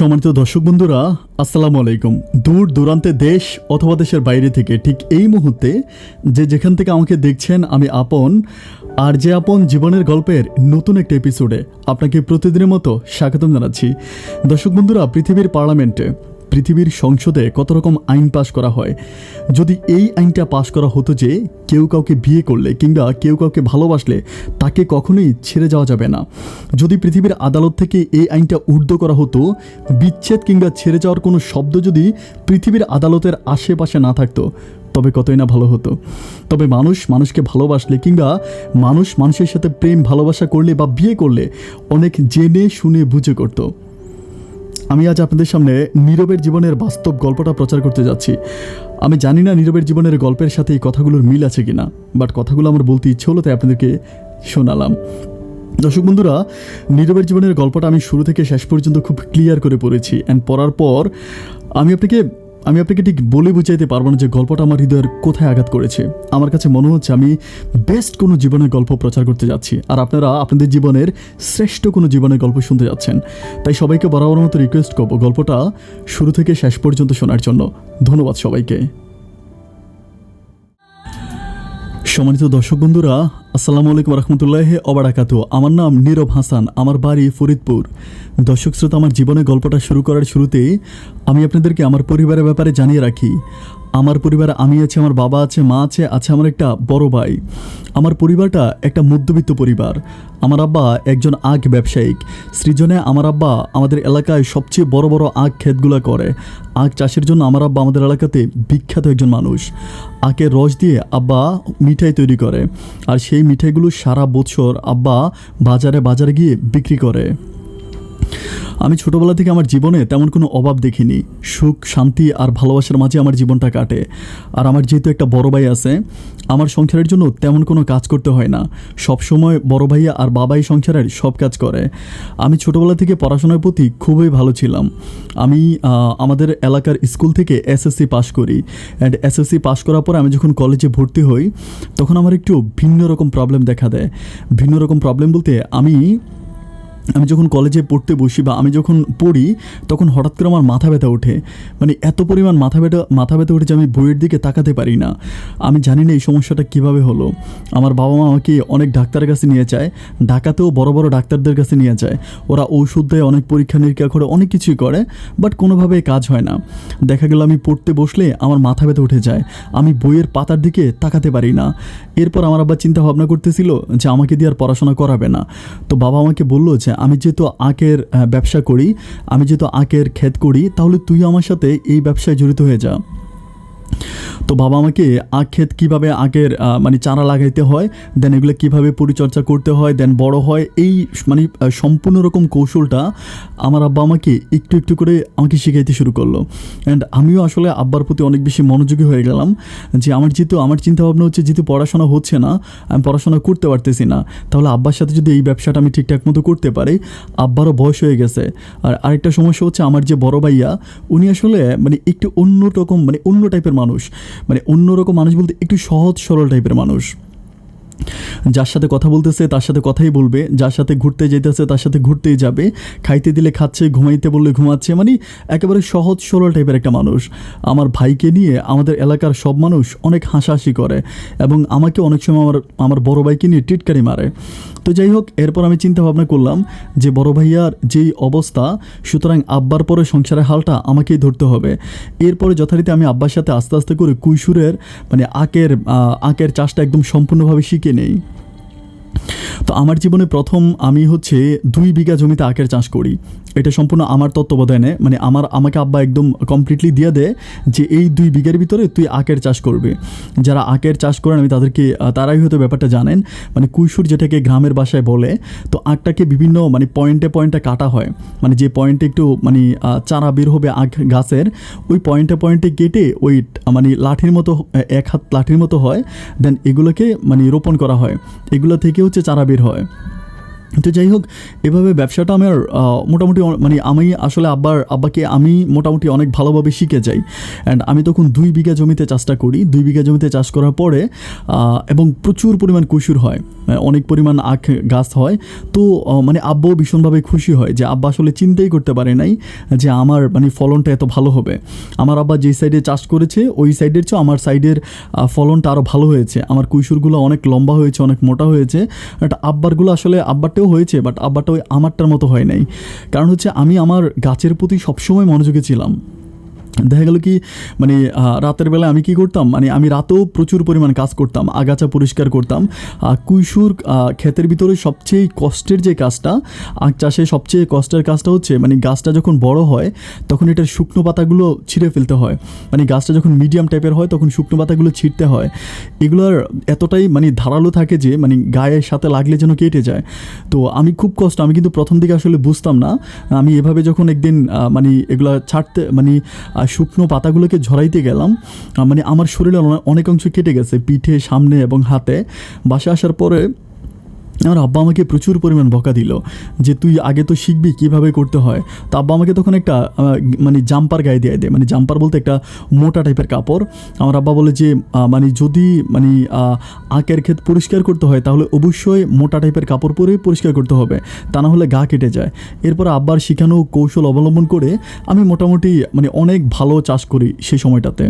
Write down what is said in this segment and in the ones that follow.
সম্মানিত দর্শক বন্ধুরা, আসসালামু আলাইকুম। দূর দূরান্তে দেশ অথবা দেশের বাইরে থেকে ঠিক এই মুহূর্তে যেখান থেকে আমাকে দেখছেন, আমি আপন আর যে আপন জীবনের গল্পের নতুন একটা এপিসোডে আপনাকে প্রতিদিনের মতো স্বাগতম জানাচ্ছি। দর্শক বন্ধুরা, পৃথিবীর পার্লামেন্টে, পৃথিবীর সংসদে কত রকম আইন পাশ করা হয়। যদি এই আইনটা পাশ করা হতো যে কেউ কাউকে বিয়ে করলে কিংবা কেউ কাউকে ভালোবাসলে তাকে কখনোই ছেড়ে যাওয়া যাবে না, যদি পৃথিবীর আদালত থেকে এই আইনটা ঊর্ধ্ব করা হতো, বিচ্ছেদ কিংবা ছেড়ে যাওয়ার কোনো শব্দ যদি পৃথিবীর আদালতের আশেপাশে না থাকতো, তবে কতই না ভালো হতো। তবে মানুষ মানুষকে ভালোবাসলে কিংবা মানুষ মানুষের সাথে প্রেম ভালোবাসা করলে বা বিয়ে করলে অনেক জেনে শুনে বুঝে করতো। আমি আজ আপনাদের সামনে নীরবের জীবনের বাস্তব গল্পটা প্রচার করতে যাচ্ছি। আমি জানি না নীরবের জীবনের গল্পের সাথে এই কথাগুলোর মিল আছে কিনা, বাট কথাগুলো আমার বলতে ইচ্ছে হলো, তাই আপনাদেরকে শোনালাম। দর্শক বন্ধুরা, নীরবের জীবনের গল্পটা আমি শুরু থেকে শেষ পর্যন্ত খুব ক্লিয়ার করে পড়েছি, অ্যান্ড পড়ার পর আমি আপনাকে ঠিক বলে বুঝাইতে পারবো না যে গল্পটা আমার হৃদয়ের কোথায় আঘাত করেছে। আমার কাছে মনে হচ্ছে আমি বেস্ট কোনো জীবনের গল্প প্রচার করতে যাচ্ছি, আর আপনারা আপনাদের জীবনের শ্রেষ্ঠ কোনো জীবনের গল্প শুনতে যাচ্ছেন। তাই সবাইকে বরাবর মতো রিকোয়েস্ট করবো গল্পটা শুরু থেকে শেষ পর্যন্ত শোনার জন্য। ধন্যবাদ সবাইকে। সম্মানিত দর্শক বন্ধুরা, আসসালামু আলাইকুম রহমতুল্লাহি ওয়া বারাকাতুহু। আমার নাম নীরব হাসান, আমার বাড়ি ফরিদপুর। দর্শক শ্রোতা, আমার জীবনের গল্পটা শুরু করার শুরুতে আমি আপনাদেরকে আমার পরিবারের ব্যাপারে জানিয়ে রাখি। আমার পরিবারে আমি আছি, আমার বাবা আছে, মা আছে আমার একটা বড় ভাই। আমার পরিবারটা একটা মধ্যবিত্ত পরিবার। আমার আব্বা একজন আখ ব্যবসায়িক। সৃজনে আমার আব্বা আমাদের এলাকায় সবচেয়ে বড় বড় আখ ক্ষেতগুলো করে। আখ চাষের জন্য আমার আব্বা আমাদের এলাকাতে বিখ্যাত একজন মানুষ। আখের রস দিয়ে আব্বা মিঠাই তৈরি করে, আর সেই মিঠাইগুলো সারা বছর আব্বা বাজারে গিয়ে বিক্রি করে। আমি ছোটোবেলা থেকে আমার জীবনে তেমন কোনো অভাব দেখিনি। সুখ, শান্তি আর ভালোবাসার মাঝে আমার জীবনটা কাটে। আর আমার যেহেতু একটা বড় ভাই আছে, আমার সংসারের জন্য তেমন কোনো কাজ করতে হয় না। সবসময় বড় ভাইয়া আর বাবাই সংসারের সব কাজ করে। আমি ছোটোবেলা থেকে পড়াশোনার প্রতি খুবই ভালো ছিলাম। আমি আমাদের এলাকার স্কুল থেকে এসএসসি পাশ করি, অ্যান্ড এসএসসি পাশ করার পর আমি যখন কলেজে ভর্তি হই, তখন আমার একটু ভিন্ন রকম প্রবলেম দেখা দেয়। ভিন্ন রকম প্রবলেম বলতে আমি যখন কলেজে পড়তে বসি বা আমি যখন পড়ি, তখন হঠাৎ করে আমার মাথা ব্যথা ওঠে। মানে এত পরিমাণ মাথা ব্যথা উঠে যে আমি বইয়ের দিকে তাকাতে পারি না। আমি জানি না এই সমস্যাটা কিভাবে হলো। আমার বাবা মা আমাকে অনেক ডাক্তারের কাছে নিয়ে যায়, ঢাকাতেও বড় বড় ডাক্তারদের কাছে নিয়ে যায়। ওরা ঔষধ দেয়, অনেক পরীক্ষা নিরীক্ষা করে, অনেক কিছুই করে, বাট কোনোভাবে কাজ হয় না। দেখা গেল আমি পড়তে বসলে আমার মাথা ব্যথা উঠে যায়, আমি বইয়ের পাতার দিকে তাকাতে পারি না। এরপর আমার আব্বা চিন্তা ভাবনা করতেছিল যে আমাকে দিয়ে আর পড়াশোনা করাবে না। তো বাবা আমাকে বললো যে আমি যেহেতু আখের ব্যবসা করি, আমি যেহেতু আখের ক্ষেত করি, তাহলে তুই আমার সাথে এই ব্যবসায় জড়িত হয়ে যা। তো বাবা আমাকে আখ ক্ষেত কীভাবে আখের চারা লাগাইতে হয়, দেন এগুলো কীভাবে পরিচর্যা করতে হয়, দেন বড় হয়, এই সম্পূর্ণ রকম কৌশলটা আমার আব্বা আমাকে একটু একটু করে আমাকে শিখাইতে শুরু করলো। অ্যান্ড আমিও আসলে আব্বার প্রতি অনেক বেশি মনোযোগী হয়ে গেলাম যে আমার চিন্তাভাবনা হচ্ছে যেহেতু পড়াশোনা হচ্ছে না, আমি পড়াশোনা করতে পারতেছি না, তাহলে আব্বার সাথে যদি এই ব্যবসাটা আমি ঠিকঠাক মতো করতে পারি। আব্বারও বয়স হয়ে গেছে। আর আরেকটা সমস্যা হচ্ছে, আমার যে বড় ভাইয়া, উনি আসলে একটু অন্য টাইপের মানুষ। অন্যরকম মানুষ বলতে একটু সহজ সরল টাইপের মানুষ। যার সাথে কথা বলতেছে তার সাথে কথাই বলবে, যার সাথে ঘুরতে যেতেছে তার সাথে ঘুরতেই যাবে, খাইতে দিলে খাচ্ছে, ঘুমাইতে বললে ঘুমাচ্ছে, একেবারে সহজ সরল টাইপের একটা মানুষ। আমার ভাইকে নিয়ে আমাদের এলাকার সব মানুষ অনেক হাসাহাসি করে, এবং আমাকে অনেক সময় আমার বড় ভাইকে নিয়ে টিটকারি মারে। তো যাই হোক, এরপর আমি চিন্তা ভাবনা করলাম যে বড় ভাইয়ার যেই অবস্থা, সুতরাং আব্বার পরে সংসারের হালটা আমাকেই ধরতে হবে। এরপরে যথারীতি আমি আব্বার সাথে আস্তে আস্তে করে কৈশোরের আখের চাষটা একদম সম্পূর্ণভাবে শিখে নেই। তো আমার জীবনে প্রথম আমি 2 বিঘা জমিতে আখের চাষ করি। এটা সম্পূর্ণ আমার তত্ত্বাবধানে, আমাকে আব্বা একদম কমপ্লিটলি দিয়ে দেয় যে এই 2 বিঘার ভিতরে তুই আখের চাষ করবে। যারা আখের চাষ করেন আমি তারাই হয়তো ব্যাপারটা জানেন। কৈশোর যেটাকে গ্রামের ভাষায় বলে, তো আখটাকে বিভিন্ন পয়েন্টে কাটা হয়। যে পয়েন্টে একটু চারা বের হবে আখ গাছের, ওই পয়েন্টে কেটে ওই লাঠির মতো, 1 হাত লাঠির মতো হয়, দেন এগুলোকে রোপণ করা হয়। এগুলো থেকে চারা বের হয়। তো যাই হোক, এভাবে ব্যবসাটা আমার মোটামুটি মানে আমি আসলে আব্বাকে আমি মোটামুটি অনেক ভালোভাবে শিখে যাই। অ্যান্ড আমি তখন 2 বিঘা জমিতে চাষটা করি। 2 বিঘা জমিতে চাষ করার পরে এবং প্রচুর পরিমাণ কুসুর হয়, অনেক পরিমাণ আখ গাছ হয়। তো মানে আব্বাও ভীষণভাবে খুশি হয় যে আব্বা আসলে চিন্তাই করতে পারে নাই যে আমার মানে ফলনটা এত ভালো হবে। আমার আব্বা যেই সাইডে চাষ করেছে ওই সাইডের চেয়ে আমার সাইডের ফলনটা আরও ভালো হয়েছে। আমার কুসুরগুলো অনেক লম্বা হয়েছে, অনেক মোটা হয়েছে। একটা আব্বারগুলো আসলে আব্বারটাও হয়েছে, বাট আব্বারটা ওই আমারটার মতো হয় নাই। কারণ হচ্ছে আমি আমার গাছের প্রতি সবসময় মনোযোগী ছিলাম। দেখা গেল কি মানে রাতের বেলা আমি কি করতাম, মানে আমি রাতেও প্রচুর পরিমাণ কাজ করতাম, আগাছা পরিষ্কার করতাম। কুইশুর ক্ষেতের ভিতরে সবচেয়ে কষ্টের যে কাজটা, আখ চাষে সবচেয়ে কষ্টের কাজটা হচ্ছে মানে গাছটা যখন বড় হয় তখন এটার শুকনো পাতাগুলো ছিঁড়ে ফেলতে হয়। মানে গাছটা যখন মিডিয়াম টাইপের হয় তখন শুকনো পাতাগুলো ছিঁড়তে হয়। এগুলোর এতটাই মানে ধারালো থাকে যে মানে গায়ের সাথে লাগলে যেন কেটে যায়। তো আমি খুব কষ্ট, আমি কিন্তু প্রথম দিকে আসলে বুঝতাম না। আমি এভাবে যখন একদিন মানে এগুলো ছাড়তে মানে শুকনো পাতাগুলোকে ঝরাইতে গেলাম, মানে আমার শরীরে অনেক অংশ কেটে গেছে, পিঠে, সামনে এবং হাতে। বাসায় আসার পরে আমার আব্বা আমাকে প্রচুর পরিমাণ বকা দিল যে তুই আগে তো শিখবি কীভাবে করতে হয়। তো আব্বা আমাকে তখন একটা মানে জাম্পার গায়ে দিয়ে দেয়, মানে জাম্পার বলতে একটা মোটা টাইপের কাপড়। আমার আব্বা বলে যে মানে যদি মানে আখের ক্ষেত পরিষ্কার করতে হয় তাহলে অবশ্যই মোটা টাইপের কাপড় পরে পরিষ্কার করতে হবে, তা না হলে গা কেটে যায়। এরপর আব্বার শেখানো কৌশল অবলম্বন করে আমি মোটামুটি মানে অনেক ভালো চাষ করি সেই সময়টাতে।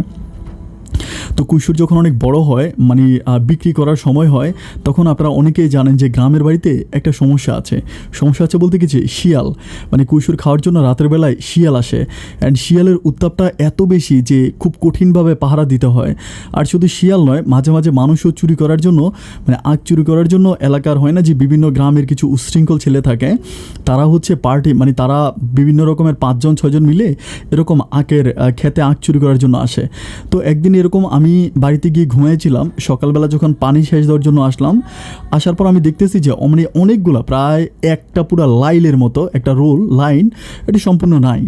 তো কুইশুর যখন অনেক বড় হয় মানে বিক্রি করার সময় হয়, তখন আপনারা অনেকেই জানেন যে গ্রামের বাড়িতে একটা সমস্যা আছে। সমস্যা আছে বলতে কিছু শিয়াল, মানে কুইশুর খাওয়ার জন্য রাতের বেলায় শিয়াল আসে। অ্যান্ড শিয়ালের উত্তাপটা এত বেশি যে খুব কঠিনভাবে পাহারা দিতে হয়। আর শুধু শিয়াল নয়, মাঝে মাঝে মানুষও চুরি করার জন্য, মানে আখ চুরি করার জন্য এলাকার হয় না যে বিভিন্ন গ্রামের কিছু উচ্ছৃঙ্খল ছেলে থাকে, তারা হচ্ছে পার্টি, মানে তারা বিভিন্ন রকমের 5-6জন মিলে এরকম আখের খেতে আখ চুরি করার জন্য আসে। তো একদিন এরকম আমি বাড়িতে গিয়ে ঘুমিয়েছিলাম, সকালবেলা যখন পানি সেচ দেওয়ার জন্য আসলাম, আসার পর আমি দেখতেছি যে মানে অনেকগুলো, প্রায় একটা পুরো লাইনের মতো একটা রোল লাইন, এটি সম্পূর্ণ নাই।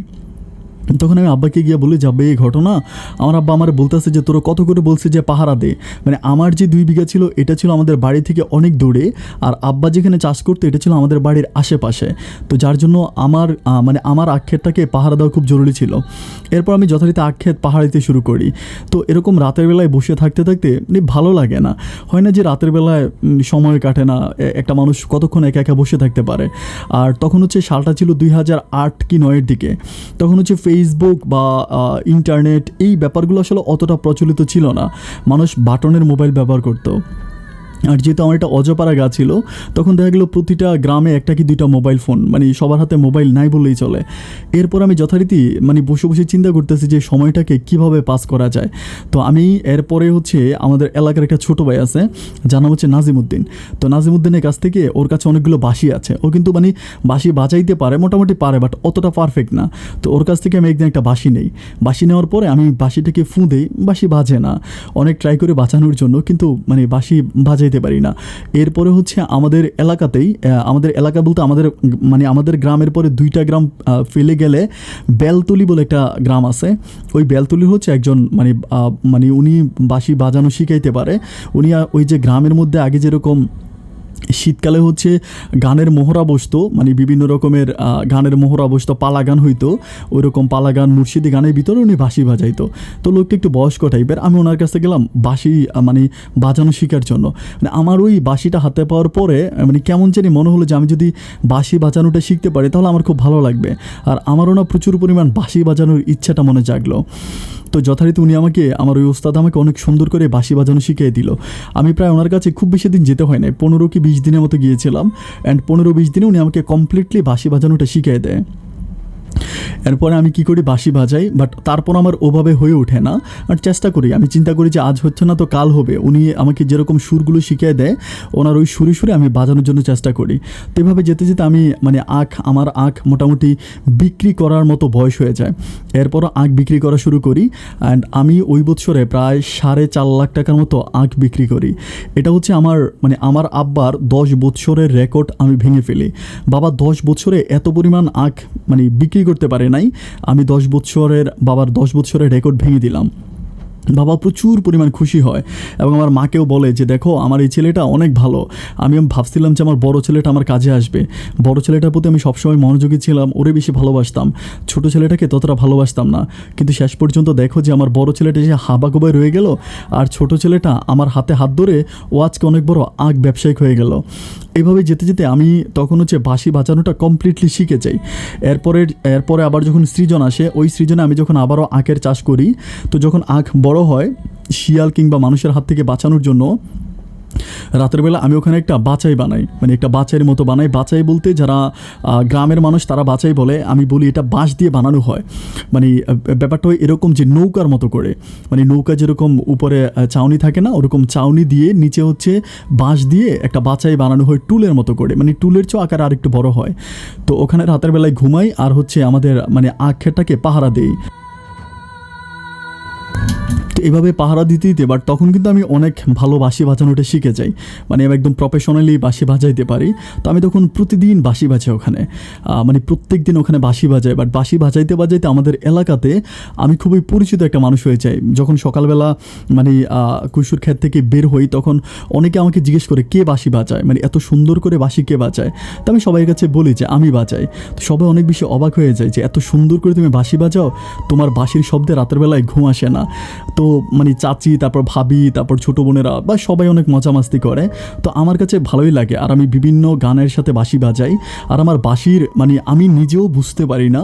তখন আমি আব্বাকে গিয়ে বলি যাবে এই ঘটনা। আমার আব্বা আমার বলতেছে যে তোরা কত করে বলছে যে পাহারা দে। মানে আমার যে 2 বিঘা ছিল এটা ছিল আমাদের বাড়ি থেকে অনেক দূরে, আর আব্বা যেখানে চাষ করতো এটা ছিল আমাদের বাড়ির আশেপাশে। তো যার জন্য আমার মানে আমার আখ ক্ষেতটাকে পাহারা দেওয়া খুব জরুরি ছিল। এরপর আমি যথারীতি আখ ক্ষেত পাহারা দিতে শুরু করি। তো এরকম রাতের বেলায় বসে থাকতে থাকতে মানে ভালো লাগে না, হয় না যে রাতের বেলায় সময় কাটে না, একটা মানুষ কতক্ষণ একা একা বসে থাকতে পারে। আর তখন হচ্ছে সালটা ছিল 2008 কি 9-এর দিকে। তখন হচ্ছে ফেসবুক বা ইন্টারনেট এই ব্যাপারগুলো আসলে অতটা প্রচলিত ছিল না, মানুষ বাটনের মোবাইল ব্যবহার করতো। আর যেহেতু আমার একটা অজপাড়া গাছ ছিল, তখন দেখা গেলো প্রতিটা গ্রামে একটা কি 2টা মোবাইল ফোন, মানে সবার হাতে মোবাইল নাই বললেই চলে। এরপর আমি যথারীতি মানে বসে বসে চিন্তা করতেছি যে সময়টাকে কিভাবে পাস করা যায়। তো আমি এরপরে হচ্ছে আমাদের এলাকার একটা ছোটো ভাই আছে, যার নাম হচ্ছে নাজিমুদ্দিন। তো নাজিমুদ্দিনের কাছ থেকে, ওর কাছে অনেকগুলো বাঁশি আছে, ও কিন্তু মানে বাঁশি বাজাইতে পারে, মোটামুটি পারে, বাট অতটা পারফেক্ট না। তো ওর কাছ থেকে আমি একদিন একটা বাঁশি নেই। বাঁশি নেওয়ার পরে আমি বাঁশিটাকে ফুঁ দেই, বাঁশি বাজে না। অনেক ট্রাই করে বাঁচানোর জন্য, কিন্তু মানে বাঁশি বাজাই পারি না। এরপরে হচ্ছে আমাদের এলাকাতেই, আমাদের এলাকা বলতে আমাদের মানে আমাদের গ্রামের পরে 2টা গ্রাম ফেলে গেলে বেলতলি বলে একটা গ্রাম আছে। ওই বেলতলির হচ্ছে একজন মানে মানে উনি বাঁশি বাজানো শিখাইতে পারে। উনি ওই যে গ্রামের মধ্যে আগে যেরকম শীতকালে হচ্ছে গানের মহড়া বসতো, মানে বিভিন্ন রকমের গানের মহড়া বসতো, পালা গান হইতো, ওই রকম পালা গান মুর্শিদি গানের ভিতরে উনি বাঁশি বাজাইতো। তো লোকটা একটু বয়স্ক টাইপের। আমি ওনার কাছে গেলাম বাঁশি মানে বাজানো শেখার জন্য। মানে আমার ওই বাঁশিটা হাতে পাওয়ার পরে মানে কেমন জানি মনে হলো যে আমি যদি বাঁশি বাজানোটা শিখতে পারি তাহলে আমার খুব ভালো লাগবে। আর আমারও না প্রচুর পরিমাণ বাঁশি বাজানোর ইচ্ছাটা মনে জাগলো। তো যথারীতি উনি আমাকে, আমার ওই ওস্তাদ আমাকে অনেক সুন্দর করে বাঁশি বাজানো শিখিয়ে দিল। আমি প্রায় ওনার কাছে খুব বেশি দিন যেতে হয় না, 15 কি 20 দিনের মতো গিয়েছিলাম। অ্যান্ড 15-20 দিনে উনি আমাকে কমপ্লিটলি বাঁশি বাজানোটা শিখিয়ে দেয়। এরপরে আমি কি করি, বাঁশি বাজাই, বাট তারপর আমার ওভাবে হয়ে ওঠে না। আর চেষ্টা করি, আমি চিন্তা করি যে আজ হচ্ছে না তো কাল হবে। উনি আমাকে যেরকম সুরগুলো শিখিয়ে দেয়, ওনার ওই সুরে সুরে আমি বাজানোর জন্য চেষ্টা করি। তো এভাবে যেতে যেতে আমি মানে আমার আখ মোটামুটি বিক্রি করার মতো বয়স হয়ে যায়। এরপরও আখ বিক্রি করা শুরু করি। অ্যান্ড আমি ওই বছরে প্রায় 4.5 লাখ টাকার মতো আখ বিক্রি করি। এটা হচ্ছে আমার মানে আমার আব্বার 10 বছরের রেকর্ড আমি ভেঙে ফেলি। বাবা 10 বছরে এত পরিমাণ আখ মানে বিক্রি করতে পারে নাই, আমি বাবার 10 বছরের রেকর্ড ভেঙে দিলাম। বাবা প্রচুর পরিমাণ খুশি হয় এবং আমার মাকেও বলে যে দেখো আমার এই ছেলেটা অনেক ভালো। আমি ভাবছিলাম যে আমার বড় ছেলেটা আমার কাজে আসবে, বড় ছেলেটার প্রতি আমি সবসময় মনোযোগী ছিলাম, ওরে বেশি ভালোবাসতাম, ছোট ছেলেটাকে ততটা ভালোবাসতাম না। কিন্তু শেষ পর্যন্ত দেখো যে আমার বড় ছেলেটা যে হাবাগোবায় রয়ে গেল, আর ছোট ছেলেটা আমার হাতে হাত ধরে ও আজকে অনেক বড় আখ ব্যবসায়িক হয়ে গেল। এইভাবে যেতে যেতে আমি তখন হচ্ছে বাঁশি বাজানোটা কমপ্লিটলি শিখে যাই। এরপরে আবার যখন সৃজন আসে, ওই সৃজনে আমি যখন আবারও আখের চাষ করি, তো যখন আখ বড় হয় শিয়াল কিংবা মানুষের হাত থেকে বাঁচানোর জন্য রাতের বেলা আমি ওখানে একটা বাচাই বানাই, মানে একটা বাচাইয়ের মতো বানাই। বাচাই বলতে যারা গ্রামের মানুষ তারা বাচাই বলে, আমি বলি এটা বাঁশ দিয়ে বানানো হয়। মানে ব্যাপারটা এরকম যে নৌকার মতো করে, মানে নৌকা যেরকম উপরে চাউনি থাকে না, ওরকম চাউনি দিয়ে নিচে হচ্ছে বাঁশ দিয়ে একটা বাচাই বানানো হয় টুলের মতো করে, মানে টুলের চেয়েও আকার আর একটু বড় হয়। তো ওখানে রাতের বেলায় ঘুমাই আর হচ্ছে আমাদের মানে আখেরটাকে পাহারা দেই। তো এভাবে পাহারা দিতে দিতে বাট তখন কিন্তু আমি অনেক ভালো বাঁশি বাজানোটা শিখে যাই, মানে আমি একদম প্রফেশনালি বাঁশি বাজাইতে পারি। তো আমি তখন প্রতিদিন বাঁশি বাজাই ওখানে, মানে প্রত্যেক দিন ওখানে বাঁশি বাজাই। বাট বাঁশি বাজাইতে বাজাইতে আমাদের এলাকাতে আমি খুবই পরিচিত একটা মানুষ হয়ে যাই। যখন সকালবেলা মানে কৈশোর ক্ষেত থেকে বের হই তখন অনেকে আমাকে জিজ্ঞেস করে কে বাঁশি বাজায়, মানে এত সুন্দর করে বাঁশি কে বাজায়। তো আমি সবাই কাছে বলি যে আমি বাজাই। তো সবাই অনেক বেশি অবাক হয়ে যায় যে এত সুন্দর করে তুমি বাঁশি বাজাও, তোমার বাঁশির শব্দে রাতের বেলায় ঘুম আসে না। তো মানে চাচি, তারপর ভাবি, তারপর ছোটো বোনেরা বা সবাই অনেক মজা মাস্তি করে। তো আমার কাছে ভালোই লাগে, আর আমি বিভিন্ন গানের সাথে বাঁশি বাজাই। আর আমার বাঁশির মানে আমি নিজেও বুঝতে পারি না,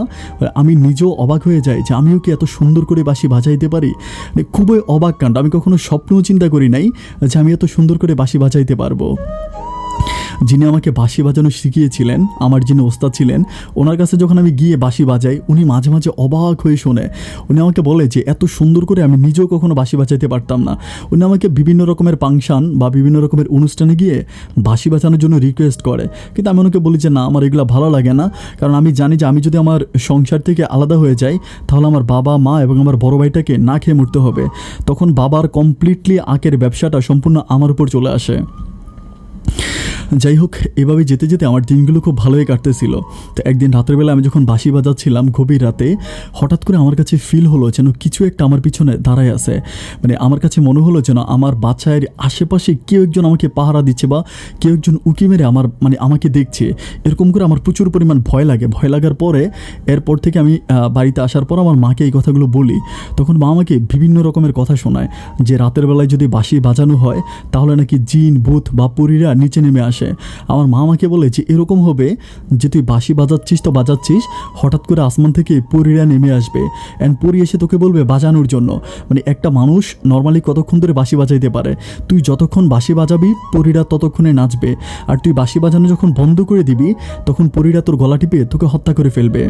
আমি নিজেও অবাক হয়ে যাই যে আমিও কি এত সুন্দর করে বাঁশি বাজাইতে পারি। মানে খুবই অবাক কাণ্ড, আমি কখনো স্বপ্নেও চিন্তা করি নাই যে আমি এত সুন্দর করে বাঁশি বাজাইতে পারবো। যিনি আমাকে বাঁশি বাজানো শিখিয়েছিলেন, আমার যিনি ওস্তাদ ছিলেন, ওনার কাছে যখন আমি গিয়ে বাঁশি বাজাই উনি মাঝে মাঝে অবাক হয়ে শোনে। উনি আমাকে বলে যে এত সুন্দর করে আমি নিজেও কখনো বাঁশি বাজাইতে পারতাম না। উনি আমাকে বিভিন্ন রকমের ফাংশন বা বিভিন্ন রকমের অনুষ্ঠানে গিয়ে বাঁশি বাজানোর জন্য রিকোয়েস্ট করে, কিন্তু আমি ওনাকে বলি যে না, আমার এগুলো ভালো লাগে না। কারণ আমি জানি যে আমি যদি আমার সংসার থেকে আলাদা হয়ে যাই তাহলে আমার বাবা মা এবং আমার বড় ভাইটাকে না খেয়ে মরতে হবে। তখন বাবার কমপ্লিটলি আখের ব্যবসাটা সম্পূর্ণ আমার উপর চলে আসে। যাই হোক, এভাবে যেতে যেতে আমার দিনগুলো খুব ভালোই কাটতেছিল। তো একদিন রাতের বেলা আমি যখন বাঁশি বাজাচ্ছিলাম গভীর রাতে, হঠাৎ করে আমার কাছে ফিল হলো যেন কিছু একটা আমার পিছনে দাঁড়ায় আছে। মানে আমার কাছে মনে হলো যেন আমার বাচ্চায়ের আশেপাশে কেউ একজন আমাকে পাহারা দিচ্ছে বা কেউ একজন উঁকি মেরে আমাকে দেখছে। এরকম করে আমার প্রচুর পরিমাণ ভয় লাগে। ভয় লাগার পরে এরপর থেকে আমি বাড়িতে আসার পর আমার মাকে এই কথাগুলো বলি। তখন মা আমাকে বিভিন্ন রকমের কথা শোনায় যে রাতের বেলায় যদি বাঁশি বাজানো হয় তাহলে নাকি জিন ভূত বা পরীরা নিচে নেমে আসে। আমার মা আমাকে বলে যে এরকম হবে যে তুই বাঁশি বাজাচ্ছিস তো বাজাচ্ছিস, হঠাৎ করে আসমান থেকে পরীরা নেমে আসবে অ্যান্ড পরী এসে তোকে বলবে বাজানোর জন্য। মানে একটা মানুষ নর্মালি কতক্ষণ ধরে বাঁশি বাজাইতে পারে, তুই যতক্ষণ বাঁশি বাজাবি পরীরা ততক্ষণে নাচবে, আর তুই বাঁশি বাজানো যখন বন্ধ করে দিবি তখন পরীরা তোর গলা টিপে তোকে হত্যা করে ফেলবে।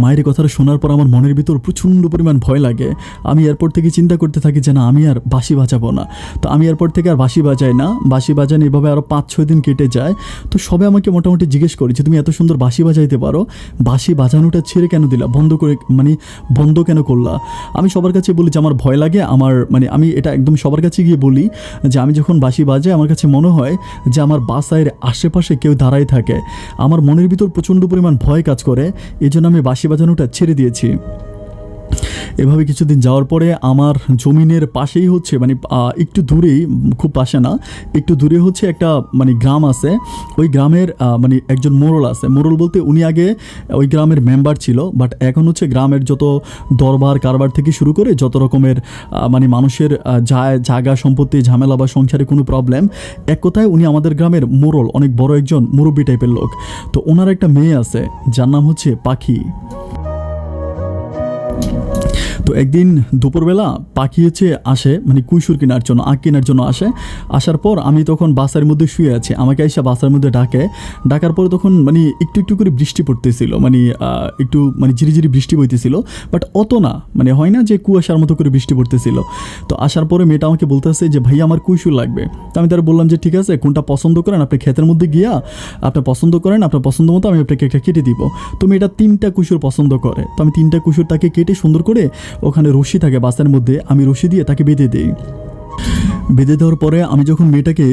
মায়ের কথাটা শোনার পর আমার মনের ভিতর প্রচণ্ড পরিমাণ ভয় লাগে। আমি এরপর থেকে চিন্তা করতে থাকি যে না, আমি আর বাঁশি বাজাবো না। তো আমি এরপর থেকে আর বাঁশি বাজাই না। বাঁশি বাজানো এভাবে আরও 5-6 দিন কেটে যায়। তো সবাই আমাকে মোটামুটি জিজ্ঞেস করে যে তুমি এত সুন্দর বাঁশি বাজাইতে পারো, বাঁশি বাজানোটা ছেড়ে কেন দিলা, বন্ধ কেন করলা? আমি সবার কাছে বলি যে আমার ভয় লাগে। আমি এটা একদম সবার কাছে গিয়ে বলি যে আমি যখন বাঁশি বাজাই আমার কাছে মনে হয় যে আমার বাসায়ের আশেপাশে কেউ দাঁড়াই থাকে। আমার মনের ভিতর প্রচণ্ড পরিমাণ ভয় কাজ করে, এই জন্য আমি বাঁশি বাজানোটা ছেড়ে দিয়েছি। এভাবে কিছুদিন যাওয়ার পরে আমার জমিনের পাশেই হচ্ছে মানে একটু দূরেই, খুব পাশে না, একটু দূরে হচ্ছে একটা মানে গ্রাম আছে। ওই গ্রামের মানে একজন মোড়ল আছে। মোড়ল বলতে উনি আগে ওই গ্রামের মেম্বার ছিল, বাট এখন হচ্ছে গ্রামের যত দরবার কারবার থেকে শুরু করে যত রকমের মানে মানুষের জায়গা সম্পত্তি ঝামেলা বা সংসারে কোনো প্রবলেম, এক কথায় উনি আমাদের গ্রামের মোড়ল, অনেক বড় একজন মুরব্বী টাইপের লোক। তো ওনার একটা মেয়ে আছে যার নাম হচ্ছে পাখি। তো একদিন দুপুরবেলা পাখি আসে মানে কৈশোর কেনার জন্য, আখ কেনার জন্য আসে। আসার পর আমি তখন বাসার মধ্যে শুয়ে আছি, আমাকে এসে বাসার মধ্যে ডাকার পরে তখন মানে একটু একটু করে বৃষ্টি পড়তেছিল, মানে একটু মানে ঝিরিঝিরি বৃষ্টি বইতেছিল, বাট অত না, মানে হয় না যে কুয়াশার মতো করে বৃষ্টি পড়তেছিল। তো আসার পরে মেয়েটা আমাকে বলতেছে যে ভাই আমার কৈশোর লাগবে। তো আমি তারা বললাম যে ঠিক আছে, কোনটা পছন্দ করেন আপনি ক্ষেতের মধ্যে গিয়া আপনি পছন্দ করেন, আপনার পছন্দ মতো আমি আপনাকে একটা কেটে দিব। তো মেয়েটা 3টা কৈশোর পছন্দ করে। তো আমি 3টা কৈশোর তাকে কেটে সুন্দর করে, ওখানে রশি থাকে বাসের মধ্যে, আমি রশি দিয়ে তাকে বেঁধে দিই। বেঁধে দেওয়ার পরে আমি যখন মেয়েটাকে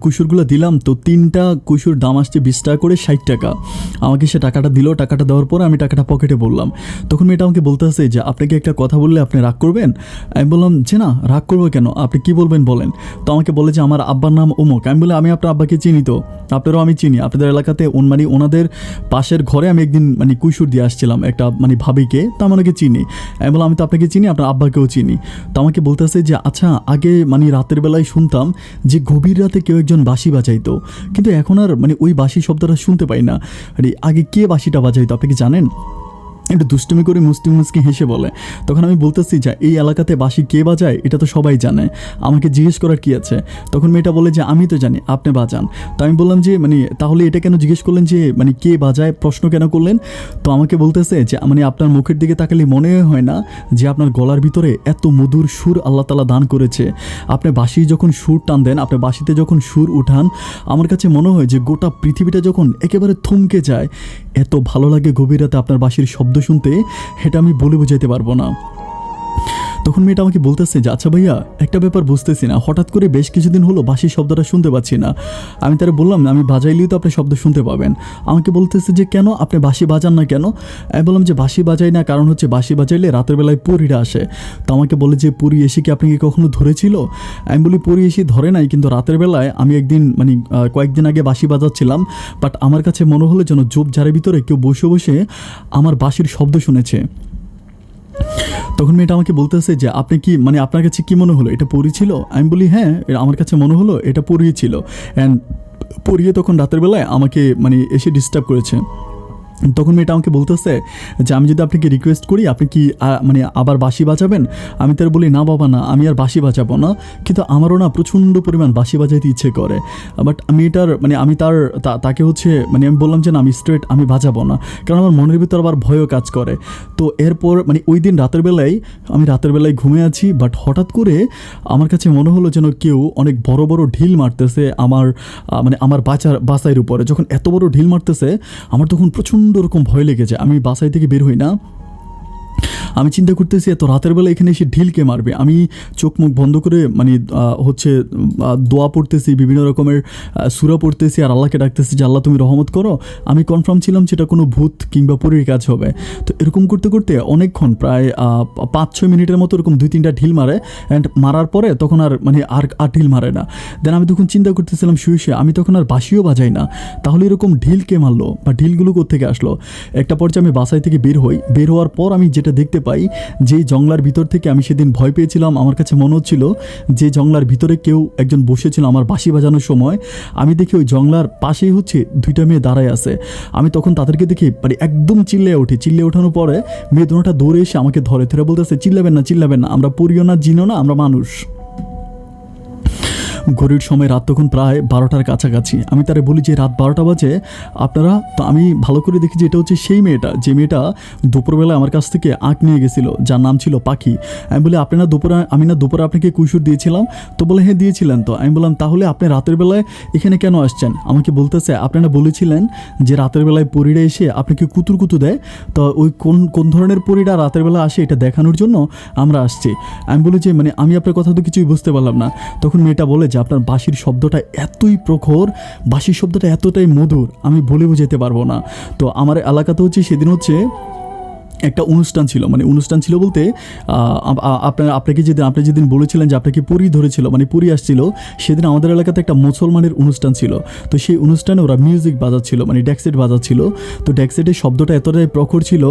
কুসুরগুলো দিলাম, তো 3টা কুসুর দাম আসছে 20 টাকা করে, 60 টাকা। আমাকে সে টাকাটা দিল। টাকাটা দেওয়ার পরে আমি টাকাটা পকেটে বললাম। তখন মেয়েটা আমাকে বলতে আসে যে আপনাকে একটা কথা বললে আপনি রাগ করবেন। আমি বললাম যে না, রাগ করবো কেন, আপনি কি বলবেন বলেন। তো আমাকে বলে যে আমার আব্বার নাম অমুক। আমি বলি আমি আপনার আব্বাকে চিনি, তো আপনারাও আমি চিনি, আপনাদের এলাকাতে মানে ওনাদের পাশের ঘরে আমি একদিন মানে কুসুর দিয়ে আসছিলাম একটা মানে ভাবিকে, তো আমি ওনাকে চিনি। আমি বললাম আমি তো আপনাকে চিনি, আপনার আব্বাকেও চিনি। তো আমাকে বলতে আসে যে আচ্ছা, আগে মানে রাতের বেলায় শুনতাম যে গভীর রাতে কেউ একজন বাঁশি বাজাইতো, কিন্তু এখন আর মানে ওই বাঁশি শব্দটা শুনতে পাই না। আরে আগে কে বাঁশিটা বাজাইতো আপনি কি জানেন? একটু দুষ্টুমি করে মুচকি হেসে বলে। তখন আমি বলতেছি যে এই এলাকাতে বাঁশি কে বাজায় এটা তো সবাই জানে, আমাকে জিজ্ঞেস করার কি আছে। তখন মেয়েটা বলে যে আমি তো জানি, আপনি বাজান। তো আমি বললাম যে মানে তাহলে এটা কেন জিজ্ঞেস করলেন, যে মানে কে বাজায় প্রশ্ন কেন করলেন? তো আমাকে বলতেছে যে মানে আপনার মুখের দিকে তাকালে মনে হয় না যে আপনার গলার ভিতরে এত মধুর সুর আল্লাহ তাআলা দান করেছে। আপনি বাঁশি যখন সুর টান দেন, আপনি বাঁশিতে যখন সুর উঠান, আমার কাছে মনে হয় যে গোটা পৃথিবীটা যখন একেবারে থমকে যায়। এত ভালো লাগে গভীর রাতে আপনার বাঁশির শব্দ শুনতে, এটা আমি বলে বোঝাতে পারবো না। তখন মেয়েটা আমাকে বলতেছে যে আচ্ছা ভাইয়া, একটা ব্যাপার বুঝতেছি না, হঠাৎ করে বেশ কিছুদিন হলো বাঁশির শব্দটা শুনতে পাচ্ছি না। আমি তারা বললাম আমি বাজাইলেই তো আপনি শব্দ শুনতে পাবেন। আমাকে বলতেছে যে কেন, আপনি বাঁশি বাজান না কেন? আমি বললাম যে বাঁশি বাজাই না, কারণ হচ্ছে বাঁশি বাজাইলে রাতের বেলায় পরীরা আসে। তো আমাকে বলে যে পরী এসে কি আপনাকে কখনো ধরেছিল? আমি বলি পরী এসে ধরে নাই, কিন্তু রাতের বেলায় আমি একদিন মানে কয়েকদিন আগে বাঁশি বাজাচ্ছিলাম, বাট আমার কাছে মনে হলো যেন ঝোপঝাড়ের ভিতরে কেউ বসে বসে আমার বাঁশির শব্দ শুনেছে। তখন মেয়েটা আমাকে বলতেছে যে আপনি কি মানে আপনার কাছে কি মনে হলো, এটা পরী ছিল? আমি বলি হ্যাঁ, আমার কাছে মনে হলো এটা পরী ছিল। অ্যান্ড পরীয়ে তখন রাতের বেলায় আমাকে মানে এসে ডিস্টার্ব করেছে। তখন মেয়েটা আমাকে বলতেছে যে আমি যদি আপনাকে রিকোয়েস্ট করি আপনি কি মানে আবার বাঁশি বাজাবেন? আমি তার বলি না বাবা না, আমি আর বাঁশি বাজাবো না, কিন্তু আমারও না প্রচণ্ড পরিমাণ বাঁশি বাজাইতে ইচ্ছে করে। বাট মেয়েটার মানে আমি তাকে হচ্ছে মানে আমি বললাম যে না, আমি স্ট্রেট আমি বাজাবো না, কারণ আমার মনের ভিতর আবার ভয়ও কাজ করে। তো এরপর মানে ওই দিন রাতের বেলায় ঘুমিয়ে আছি, বাট হঠাৎ করে আমার কাছে মনে হলো যেন কেউ অনেক বড় বড় ঢিল মারতেছে আমার মানে আমার বাসাইয়ের উপরে। যখন এত বড় ঢিল মারতেছে আমার তখন প্রচণ্ড রকম ভয় লেগেছে। আমি বাসাই থেকে বের হই না। আমি চিন্তা করতেছি এত রাতের বেলা এখানে এসে ঢিলকে মারবে। আমি চোখ মুখ বন্ধ করে মানে হচ্ছে দোয়া পড়তেছি, বিভিন্ন রকমের সূরা পড়তেছি, আর আল্লাহকে ডাকতেছি যে আল্লাহ তুমি রহমত করো। আমি কনফার্ম ছিলাম যেটা কোনো ভূত কিংবা পরীর কাজ হবে। তো এরকম করতে করতে অনেকক্ষণ প্রায় 5-6 মিনিটের মতো এরকম 2-3টা ঢিল মারে। অ্যান্ড মারার পরে তখন আর মানে আর ঢিল মারে না। দেন আমি তখন চিন্তা করতেছিলাম শুয়ে আমি তখন আর বাঁশিও বাজাই না, তাহলে এরকম ঢিল কে মারলো বা ঢিলগুলো কোত্থেকে আসলো? একটা পর্যায়ে আমি বাসায় থেকে বের হওয়ার পর আমি যেটা দেখতে পাই, যে জংলার ভিতর থেকে আমি সেদিন ভয় পেয়েছিলাম, আমার কাছে মনে হচ্ছিল যে জংলার ভিতরে কেউ একজন বসেছিল আমার বাঁশি বাজানোর সময়। আমি দেখি ওই জংলার পাশেই হচ্ছে 2টা মেয়ে দাঁড়ায় আছে। আমি তখন তাদেরকে দেখি মানে একদম চিল্লে ওঠানোর পরে মেয়ে দুটোটা দৌড়ে এসে আমাকে ধরে বলতেছে চিল্লাবেন না, আমরা পড়িও না, জিনও না, আমরা মানুষ। ঘড়ির সময় রাত তখন প্রায় 12টার কাছাকাছি। আমি তারে বলি যে রাত 12টা বাজে আপনারা, তো আমি ভালো করে দেখি যে এটা হচ্ছে সেই মেয়েটা, যে মেয়েটা দুপুরবেলায় আমার কাছ থেকে আঁক নিয়ে গেছিলো, যার নাম ছিল পাখি। আমি বলি আমি না দুপুরে আপনাকে কুইশুর দিয়েছিলাম? তো বলে হ্যাঁ দিয়েছিলেন। তো আমি বললাম তাহলে আপনি রাতের বেলায় এখানে কেন আসছেন? আমাকে বলতেছে আপনারা বলেছিলেন যে রাতের বেলায় পরীরা এসে আপনাকে কুতু দেয়, তো ওই কোন ধরনের পরীরা রাতের বেলা আসে এটা দেখানোর জন্য আমরা আসছি। আমি বলি যে মানে আমি আপনার কথা তো কিছুই বুঝতে পারলাম না। তখন মেয়েটা বলে যে আপনার বাঁশির শব্দটা এতই প্রখর, বাঁশির শব্দটা এতটাই মধুর, আমি বলে বোঝাতে পারবো না। তো আমার এলাকাতে হচ্ছে সেদিন হচ্ছে একটা অনুষ্ঠান ছিল বলতে আপনি যেদিন বলেছিলেন যে আপনাকে পুরী ধরেছিল মানে পুরী আসছিল, সেদিন আমাদের এলাকাতে একটা মুসলমানের অনুষ্ঠান ছিল। তো সেই অনুষ্ঠানে ওরা মিউজিক বাজাচ্ছিল, মানে ডেকসেট বাজাচ্ছিল। তো ডেকসেটের শব্দটা এতটাই প্রখর ছিল,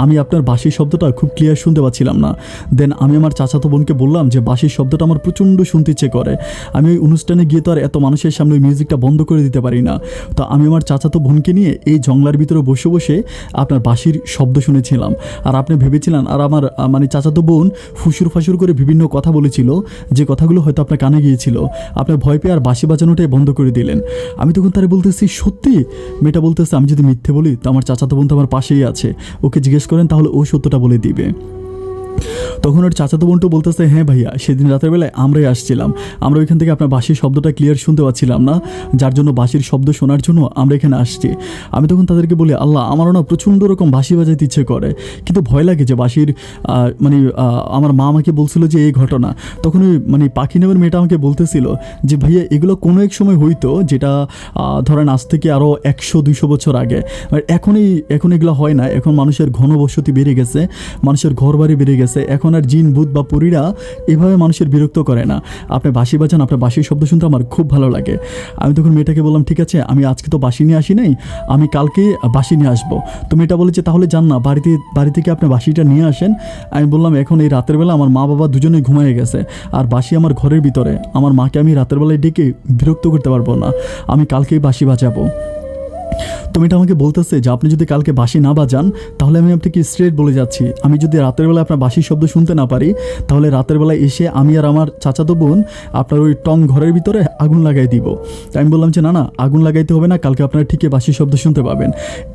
আমি আপনার বাঁশির শব্দটা খুব ক্লিয়ার শুনতে পাচ্ছিলাম না। দেন আমি আমার চাচাতো বোনকে বললাম যে বাঁশির শব্দটা আমার প্রচণ্ড শুনতে ইচ্ছে করে, আমি ওই অনুষ্ঠানে গিয়ে তো আর এত মানুষের সামনে ওই মিউজিকটা বন্ধ করে দিতে পারি না। তো আমি আমার চাচাতো বোনকে নিয়ে এই জংলার ভিতরে বসে আপনার বাঁশির শব্দ শুনেছিলাম। আর আপনি ভেবেছিলেন, আর আমার মানে চাচাতো বোন ফুসুর করে বিভিন্ন কথা বলেছিল, যে কথাগুলো হয়তো আপনার কানে গিয়েছিল। আপনার ভয় পেয়ে আর বাঁশি বাজানোটাই বন্ধ করে দিলেন। আমি তখন তারে বলতেছি সত্যি? মেয়েটা বলতেছে আমি যদি মিথ্যে বলি তো আমার চাচাতো বোন তো আমার পাশেই আছে, ওকে জিজ্ঞেস করেন তাহলে ও সত্যটা বলে দিবে। তখন ওর চাচাতো বোনটা বলতেছে, হ্যাঁ ভাইয়া, সেদিন রাতের বেলায় আমরাই আসছিলাম, আমরা ওইখান থেকে আপনার বাঁশির শব্দটা ক্লিয়ার শুনতে পাচ্ছিলাম না, যার জন্য বাঁশির শব্দ শোনার জন্য আমরা এখানে আসছি। আমি তখন তাদেরকে বলি, আল্লাহ, আমারও না প্রচণ্ড রকম বাঁশি বাজাইতে ইচ্ছে করে, কিন্তু ভয় লাগে যে বাঁশির মানে আমার মা আমাকে বলছিল যে এই ঘটনা। তখন ওই মানে পাখি নামের মেয়েটা আমাকে বলতেছিল যে ভাইয়া, এগুলো কোনো এক সময় হইতো, যেটা ধরেন আজ থেকে আরও 100-200 বছর আগে। এখন এগুলো হয় না, এখন মানুষের ঘনবসতি বেড়ে গেছে, মানুষের ঘর বাড়ি বেড়ে গেছে, এখন আর জিন ভূত বা পরীরা এভাবে মানুষের বিরক্ত করে না। আপনি বাঁশি বাজান, আপনার বাঁশির শব্দ শুনতে আমার খুব ভালো লাগে। আমি তখন মেয়েটাকে বললাম, ঠিক আছে, আমি আজকে তো বাঁশি নিয়ে আসি নাই, আমি কালকে বাঁশি নিয়ে আসবো। তো মেয়েটা বলেছে, তাহলে যান না, বাড়ি থেকে আপনি বাঁশিটা নিয়ে আসেন। আমি বললাম, এখন এই রাতের বেলা আমার মা বাবা দুজনেই ঘুমিয়ে গেছে, আর বাঁশি আমার ঘরের ভিতরে, আমার মাকে আমি রাতের বেলায় ডেকে বিরক্ত করতে পারবো না, আমি কালকেই বাঁশি বাজাবো। তো মেয়েটা আমাকে বলতেছে যে আপনি যদি কালকে বাঁশি না বাজান, তাহলে আমি আপনাকে স্ট্রেট বলে যাচ্ছি, আমি যদি রাতের বেলা আপনার বাঁশির শব্দ শুনতে না পারি, তাহলে রাতের বেলায় এসে আমি আর আমার চাচাতো বোন আপনার ওই টং ঘরের ভিতরে আগুন লাগাই দিব। তাই আমি বললাম যে না না, আগুন লাগাইতে হবে না, কালকে আপনারা ঠিকই বাঁশির শব্দ শুনতে পাবেন।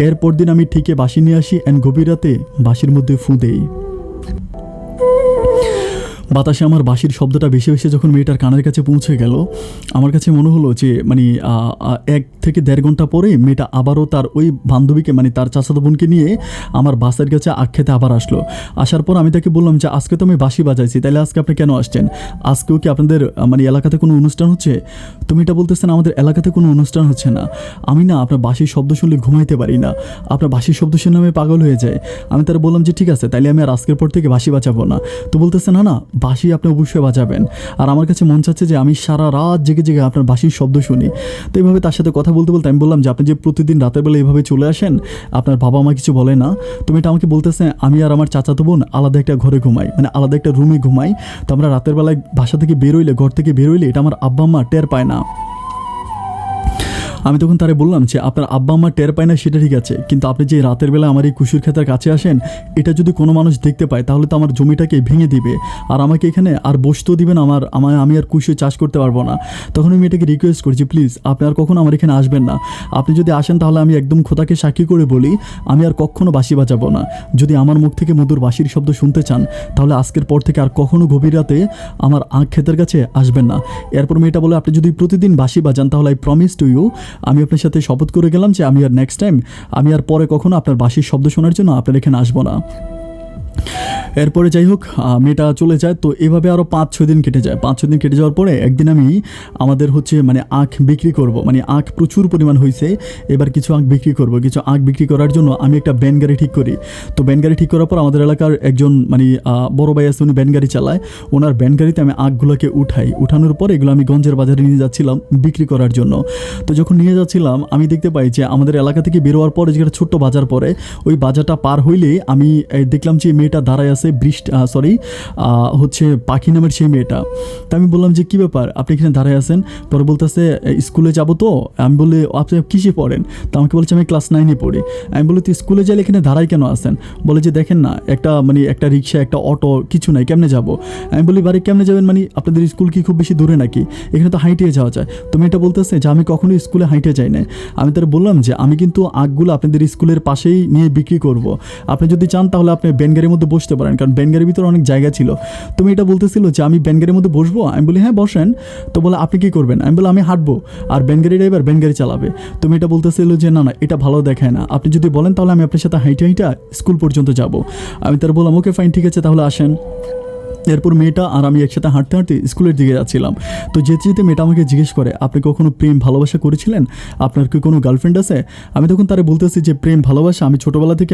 এরপর দিন আমি ঠিকই বাঁশি নিয়ে আসি, অ্যান্ড গভীর রাতে বাঁশির মধ্যে ফু দেই। বাতাসে আমার বাঁশির শব্দটা ভেসে ভেসে যখন মেয়েটার কানের কাছে পৌঁছে গেল, আমার কাছে মনে হলো যে মানে 1 থেকে 1.5 ঘন্টা পরে মেয়েটা আবারও তার ওই বান্ধবীকে, মানে তার চাচাতো বোনকে নিয়ে আমার বাসের কাছে আখ খেতে আবার আসলো। আসার পর আমি তাকে বললাম যে আজকে তো আমি বাঁশি বাজাইছি, তাহলে আজকে আপনি কেন আসছেন? আজকেও কি আপনাদের মানে এলাকাতে কোনো অনুষ্ঠান হচ্ছে? তো মেয়েটা বলতেছেন, আমাদের এলাকাতে কোনো অনুষ্ঠান হচ্ছে না, আমি না আপনার বাঁশির শব্দ শুনলে ঘুমাইতে পারি না, আপনার বাঁশির শব্দ শুনে আমি পাগল হয়ে যাই। আমি তারা বললাম যে ঠিক আছে, তাইলে আমি আর আজকের পর থেকে বাঁশি বাজাবো না। তো বলতেছে, না না, বাঁশি আপনি অবশ্যই বাজাবেন, আর আমার কাছে মন চাচ্ছে যে আমি সারা রাত জেগে জেগে আপনার বাঁশির শব্দ শুনি। তো এইভাবে তার সাথে কথা বলতে বলতে আমি বললাম যে আপনি যে প্রতিদিন রাতের বেলা এইভাবে চলে আসেন, আপনার বাবা মা কিছু বলে না? তো এটা আমাকে বলতেছে, আমি আর আমার চাচাতো বোন আলাদা একটা ঘরে ঘুমাই, মানে আলাদা একটা রুমে ঘুমাই, তো আমরা রাতের বেলায় বাসা থেকে বেরোইলে, ঘর থেকে বেরোইলে এটা আমার আব্বা মা টের পায় না। আমি তখন তারে বললাম যে আপনার আব্বা আম্মা টের পায় না সেটা ঠিক আছে, কিন্তু আপনি যে রাতের বেলা আমার এই কুশুর ক্ষেতের কাছে আসেন, এটা যদি কোনো মানুষ দেখতে পায় তাহলে তো আমার জমিটাকে ভেঙে দিবে, আর আমাকে এখানে আর বসতেও দিবে না, আমি আর কুশু চাষ করতে পারবো না। তখন আমি এটাকে রিকোয়েস্ট করছি, প্লিজ আপনি আর কখনো আমার এখানে আসবেন না, আপনি যদি আসেন তাহলে আমি একদম খোদাকে সাক্ষী করে বলি, আমি আর কখনো বাঁশি বাজাবো না। যদি আমার মুখ থেকে মধুর বাঁশির শব্দ শুনতে চান, তাহলে আজকের পর থেকে আর কখনো গভীর রাতে আমার আখ ক্ষেতের কাছে আসবেন না। এরপর মেয়েটা বলে, আপনি যদি প্রতিদিন বাঁশি বাজান, তাহলে আই প্রমিস টু ইউ, আমি আপনার সাথে শপথ করে গেলাম যে আমি আর নেক্সট টাইম, আমি আর পরে কখনো আপনার বাঁশির শব্দ শোনার জন্য আপনার এখানে আসবো না। এরপরে যাই হোক, মেয়েটা চলে যায়। তো এভাবে আরও 5-6 দিন কেটে যায়। 5-6 দিন কেটে যাওয়ার পরে একদিন আমি আমাদের হচ্ছে মানে আখ বিক্রি করব, মানে আখ প্রচুর পরিমাণ হয়েছে, এবার কিছু আখ বিক্রি করব। কিছু আখ বিক্রি করার জন্য আমি একটা ভ্যান গাড়ি ঠিক করি। তো ভ্যান গাড়ি ঠিক করার পর আমাদের এলাকার একজন মানে বড় ভাই আছে, উনি ভ্যান গাড়ি চালায়, ওনার ভ্যান গাড়িতে আমি আখগুলোকে উঠানোর পর এগুলো আমি গঞ্জের বাজারে নিয়ে যাচ্ছিলাম বিক্রি করার জন্য। তো যখন নিয়ে যাচ্ছিলাম আমি দেখতে পাই যে আমাদের এলাকা থেকে বেরোয়ার পরে যেটা ছোট্ট বাজার পরে, ওই বাজারটা পার হইলে আমি দেখলাম যে মেয়েটা দাঁড়ায় আছে, হচ্ছে পাখি নামের সেই মেয়েটা। তো আমি বললাম যে কী ব্যাপার, আপনি এখানে দাঁড়ায় আছেন? পরে বলতেছে, স্কুলে যাবো তো। আমি বলি, আপনি কিসে পড়েন? তো আমাকে বলছে, আমি ক্লাস 9-এ পড়ি। আমি বলি, তুই স্কুলে যাইলে এখানে দাঁড়াই কেন আছেন? বলে যে দেখেন না, একটা রিক্সা, একটা অটো কিছু নাই, কেমনে যাবো? আমি বলি, বাড়ি কেমনে যাবেন, মানে আপনাদের স্কুল কি খুব বেশি দূরে নাকি? এখানে তো হাইটে যাওয়া যায়। তো মেয়েটা বলতেছে যে আমি কখনো স্কুলে হাইটে যাই না। আমি তার বললাম যে আমি কিন্তু আখগুলো আপনাদের স্কুলের পাশেই নিয়ে বিক্রি করব, আপনি যদি চান তাহলে আপনি ব্যানগাড়ির মধ্যে বসতে পারেন, কারণ ব্যানগাড়ির ভিতরে অনেক জায়গা ছিল। তো মেয়েটা বলতেছিল যে আমি ব্যানগাড়ির মধ্যে বসবো। আমি বলি, হ্যাঁ বসেন। তো বলে, আপনি কী করবেন? আমি বলি, আমি হাঁটবো, আর ব্যানগাড়ি ড্রাইভার ব্যানগাড়ি চালাবে। তো মেয়েটা বলতেছিল যে না না, এটা ভালো দেখায় না, আপনি যদি বলেন তাহলে আমি আপনার সাথে হাইটে স্কুল পর্যন্ত যাব। আমি তার বললাম, ওকে ফাইন, ঠিক আছে, তাহলে আসেন। এরপর মেয়েটা আর আমি একসাথে হাঁটতে হাঁটতে স্কুলের দিকে যাচ্ছিলাম। তো যেতে যেতে মেয়েটা আমাকে জিজ্ঞেস করে, আপনি কখনো প্রেম ভালোবাসা করেছিলেন? আপনার কি কোনো গার্লফ্রেন্ড আছে? আমি তখন তারে বলতেছি যে প্রেম ভালোবাসা, আমি ছোটোবেলা থেকে